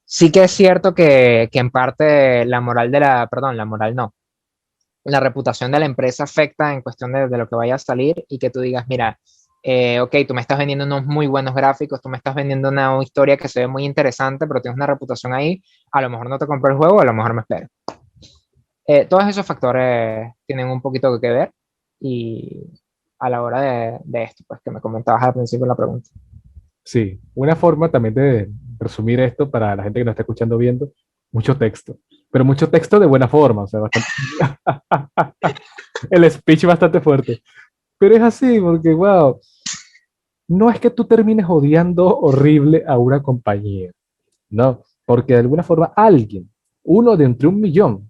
Sí que es cierto que en parte la moral de perdón, la moral no, la reputación de la empresa afecta en cuestión de lo que vaya a salir y que tú digas, mira, ok, tú me estás vendiendo unos muy buenos gráficos, tú me estás vendiendo una historia que se ve muy interesante, pero tienes una reputación ahí, a lo mejor no te compro el juego, a lo mejor me espero. Todos esos factores tienen un poquito que ver y a la hora de esto, pues que me comentabas al principio de la pregunta.
Sí, una forma también de resumir esto para la gente que nos está escuchando viendo, mucho texto, pero mucho texto de buena forma, o sea, bastante, el speech bastante fuerte. Pero es así, porque, wow, no es que tú termines odiando horrible a una compañía, no, porque de alguna forma alguien, uno de entre un millón,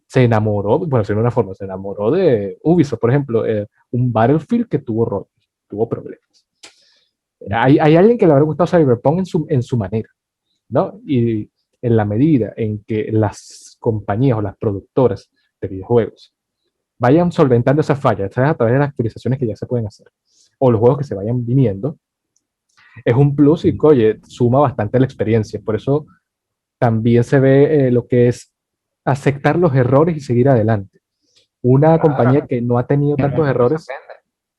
se enamoró, bueno, de una forma, se enamoró de Ubisoft, por ejemplo, un Battlefield que tuvo rotos, tuvo problemas. Hay alguien que le habrá gustado Cyberpunk en su manera, ¿no? Y en la medida en que las compañías o las productoras de videojuegos vayan solventando esa falla, ¿sabes? A través de las actualizaciones que ya se pueden hacer, o los juegos que se vayan viniendo, es un plus y, oye, suma bastante a la experiencia. Por eso también se ve lo que es aceptar los errores y seguir adelante. Una compañía
Claro,
que no ha tenido
el
tantos
mundo se
errores,
aprende.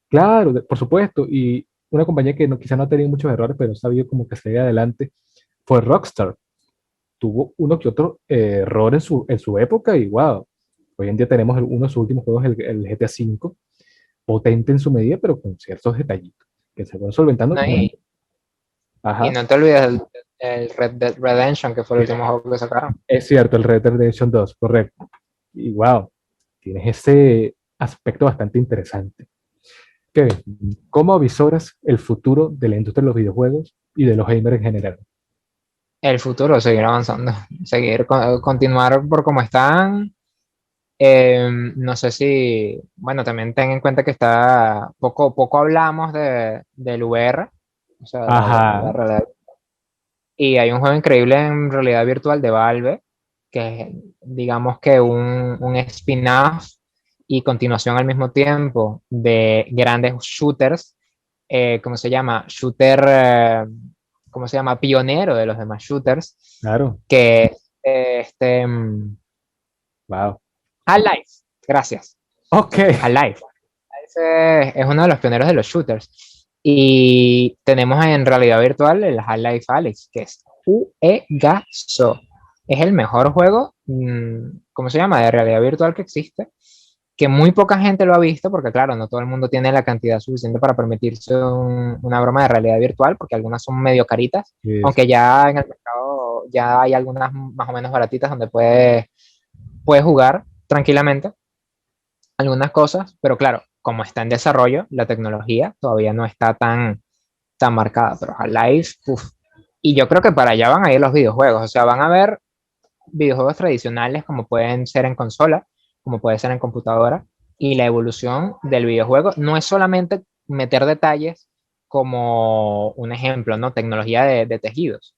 claro, por supuesto, y una compañía que no, quizá no ha tenido muchos errores, pero ha sabido como que seguir adelante, fue Rockstar. Tuvo uno que otro error en su época y wow, hoy en día tenemos uno de sus últimos juegos, el GTA V, potente en su medida, pero con ciertos detallitos que se van solventando
No,
con el...
y
Ajá,
no te olvides el Red Dead Redemption, que fue el último juego que sacaron.
es cierto, el Red Dead Redemption 2, correcto. Y wow, tienes ese aspecto bastante interesante. Kevin, ¿cómo avisoras el futuro de la industria de los videojuegos y de los gamers en general?
El futuro, seguir avanzando, continuar por como están. No sé si, bueno, también ten en cuenta que poco hablamos del VR, o sea, de la
Ajá,
realidad. Y hay un juego increíble en realidad virtual de Valve, que es, digamos que un spin-off y continuación al mismo tiempo de grandes shooters, ¿cómo se llama? ¿Cómo se llama? Pionero de los demás shooters,
claro,
que
wow.
Half-Life, gracias.
Ok,
Half-Life. Es uno de los pioneros de los shooters. Y tenemos en realidad virtual el Half-Life Alyx, que es juegazo. Es el mejor juego, ¿cómo se llama? De realidad virtual que existe, que muy poca gente lo ha visto, porque claro, no todo el mundo tiene la cantidad suficiente para permitirse una broma de realidad virtual, porque algunas son medio caritas,
eso.
aunque ya en el mercado ya hay algunas más o menos baratitas donde puedes jugar tranquilamente algunas cosas, pero claro, como está en desarrollo, la tecnología todavía no está tan marcada, pero Half-Life, uff. Y yo creo que para allá van a ir los videojuegos, o sea, van a haber videojuegos tradicionales como pueden ser en consola, como puede ser en computadora, y la evolución del videojuego no es solamente meter detalles como un ejemplo, ¿no? Tecnología de tejidos.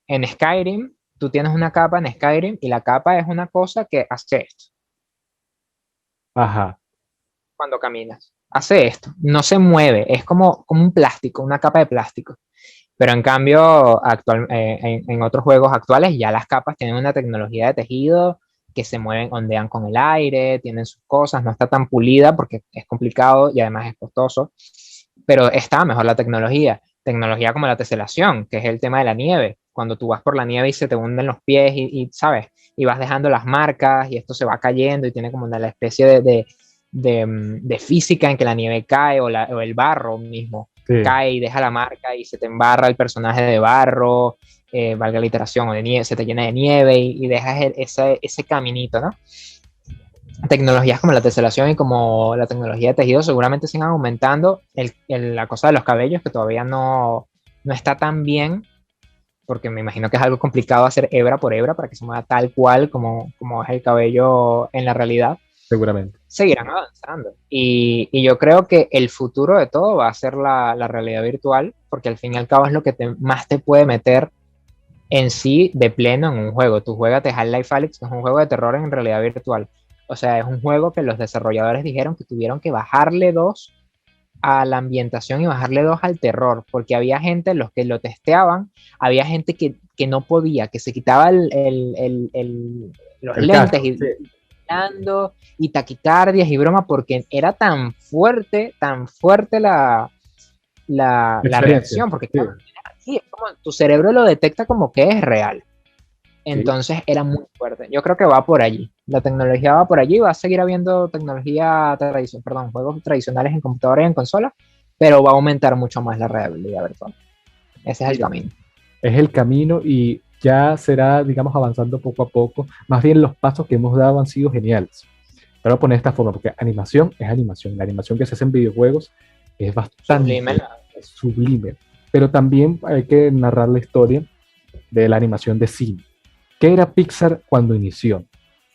En Skyrim, tú tienes una capa en Skyrim y la capa es una cosa que hace esto
Ajá,
cuando caminas. Hace esto, no se mueve, es como un plástico, una capa de plástico. Pero en cambio, en otros juegos actuales ya las capas tienen una tecnología de tejido que se mueven, ondean con el aire, tienen sus cosas, no está tan pulida porque es complicado y además es costoso, pero está mejor la tecnología. Tecnología como la teselación, que es el tema de la nieve. Cuando tú vas por la nieve y se te hunden los pies ¿sabes? Y vas dejando las marcas y esto se va cayendo y tiene como una especie de física en que la nieve cae o el barro mismo
Sí,
cae y deja la marca y se te embarra el personaje de barro, valga la iteración, o de nieve, se te llena de nieve y dejas ese caminito, ¿no? Tecnologías como la teselación y como la tecnología de tejido seguramente sigan aumentando. La cosa de los cabellos, que todavía no está tan bien, porque me imagino que es algo complicado hacer hebra por hebra para que se mueva tal cual como es el cabello en la realidad,
seguramente.
seguirán avanzando. Y yo creo que el futuro de todo va a ser la realidad virtual, porque al fin y al cabo es lo que más te puede meter en sí de pleno en un juego. Tú juegas Half-Life Alyx, que es un juego de terror en realidad virtual. O sea, es un juego que los desarrolladores dijeron que tuvieron que bajarle 2 a la ambientación y bajarle 2 al terror, porque había gente, los que lo testeaban, había gente que no podía, que se quitaba los
El
lentes
casco, sí,
y taquicardias y broma, porque era tan fuerte
la
la
experiencia.
reacción, porque
Sí,
claro, sí, es como, tu cerebro lo detecta como que es real.
sí.
Entonces era muy fuerte. Yo creo que va por allí. La tecnología va por allí. Va a seguir habiendo juegos tradicionales en computadora y en consola, pero va a aumentar mucho más la realidad virtual. Ese es el
Sí.
camino.
Es el camino y ya será, digamos, avanzando poco a poco. Más bien los pasos que hemos dado han sido geniales. Pero voy a poner de esta forma, porque animación es animación. La animación que se hace en videojuegos es
Sublime.
bastante sublime. Pero también hay que narrar la historia de la animación de cine. ¿Qué era Pixar cuando inició?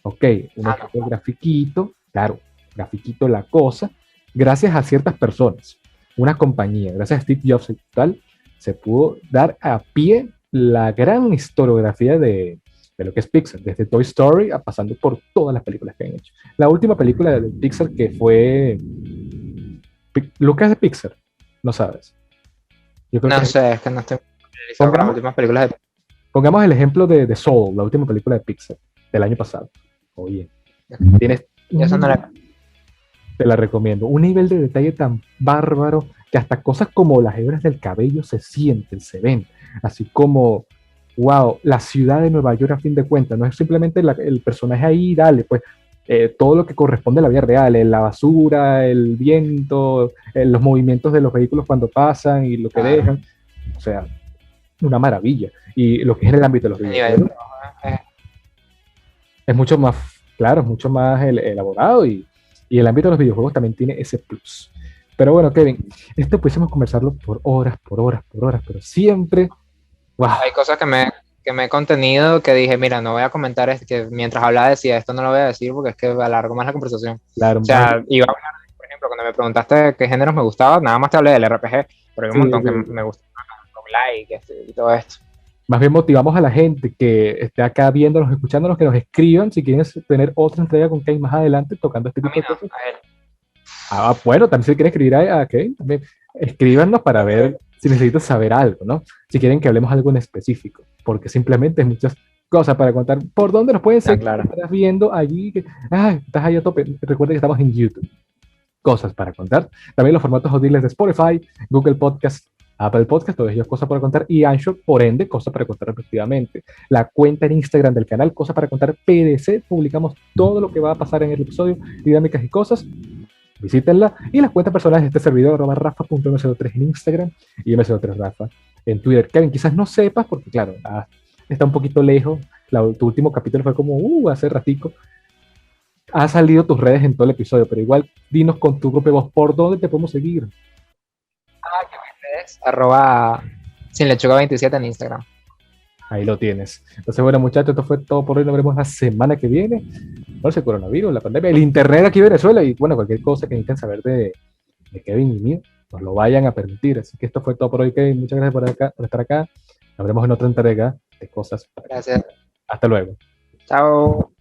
Ok, un
Ah, no.
equipo de grafiquito, claro, grafiquito la cosa, gracias a ciertas personas, una compañía, gracias a Steve Jobs y tal, se pudo dar a pie la gran historiografía de lo que es Pixar, desde Toy Story a pasando por todas las películas que han hecho. La última película de Pixar que fue Lucas de Pixar, no sabes. Yo creo
No
que
sé, es que no estoy familiarizado con las
pongamos,
últimas películas de
pongamos el ejemplo de Soul, la última película de Pixar del año pasado. Oye, tienes
Yo eso no la...
te la recomiendo. Un nivel de detalle tan bárbaro que hasta cosas como las hebras del cabello se sienten, se ven. Así como, wow, la ciudad de Nueva York a fin de cuentas, no es simplemente el personaje ahí, dale, pues todo lo que corresponde a la vida real, la basura, el viento, los movimientos de los vehículos cuando pasan y lo que
Claro.
dejan. O sea, una maravilla. Y lo que es en el ámbito de los
El nivel de
videojuegos
trabajo es...
es mucho más, claro, es mucho más elaborado y el ámbito de los videojuegos también tiene ese plus. Pero bueno, Kevin, esto pudiésemos conversarlo por horas, por horas, por horas, pero siempre, wow,
Hay cosas que me he contenido que dije, mira, no voy a comentar, es que mientras hablaba decía, esto no lo voy a decir porque es que alargo más la conversación.
claro,
O sea, iba a hablar, por ejemplo, cuando me preguntaste qué géneros me gustaba, nada más te hablé del RPG, pero hay un
sí,
montón que
sí.
me gusta, roguelike y todo esto.
Más bien motivamos a la gente que esté acá viéndonos, escuchándonos, que nos escriban si quieren tener otra entrega con Kevin más adelante tocando este
A
tipo
mí
de
no,
cosas.
a él.
Ah, bueno, también si quieren escribir a Kevin, también escríbanos para ver si necesitan saber algo, ¿no? Si quieren que hablemos algo en específico, porque simplemente hay muchas cosas para contar. ¿Por dónde nos pueden
Ah,
seguir?
claro.
Estás viendo allí, estás ahí a tope. Recuerda que estamos en YouTube. Cosas para contar. También los formatos audibles de Spotify, Google Podcast, Apple Podcast, todos ellos cosas para contar, y Anchor, por ende, cosas para contar respectivamente. La cuenta en Instagram del canal, cosas para contar PDC, publicamos todo lo que va a pasar en el episodio, dinámicas y cosas. Visítenla. Y las cuentas personales de este servidor, rafa.mco3 en Instagram y mco3rafa en Twitter. Kevin, quizás no sepas, porque claro, está un poquito lejos. Tu último capítulo fue como hace ratico. Ha salido tus redes en todo el episodio, pero igual dinos con tu propia voz por dónde te podemos seguir.
Ah, que me redes, arroba sin lechuga 27 en Instagram.
Ahí lo tienes. Entonces, bueno, muchachos, esto fue todo por hoy. Nos vemos la semana que viene. No sé, coronavirus, la pandemia, el internet aquí en Venezuela y bueno, cualquier cosa que necesiten saber de Kevin y mío, nos lo vayan a permitir. Así que esto fue todo por hoy, Kevin. Muchas gracias por estar acá. Nos vemos en otra entrega de cosas.
Gracias.
Hasta luego.
Chao.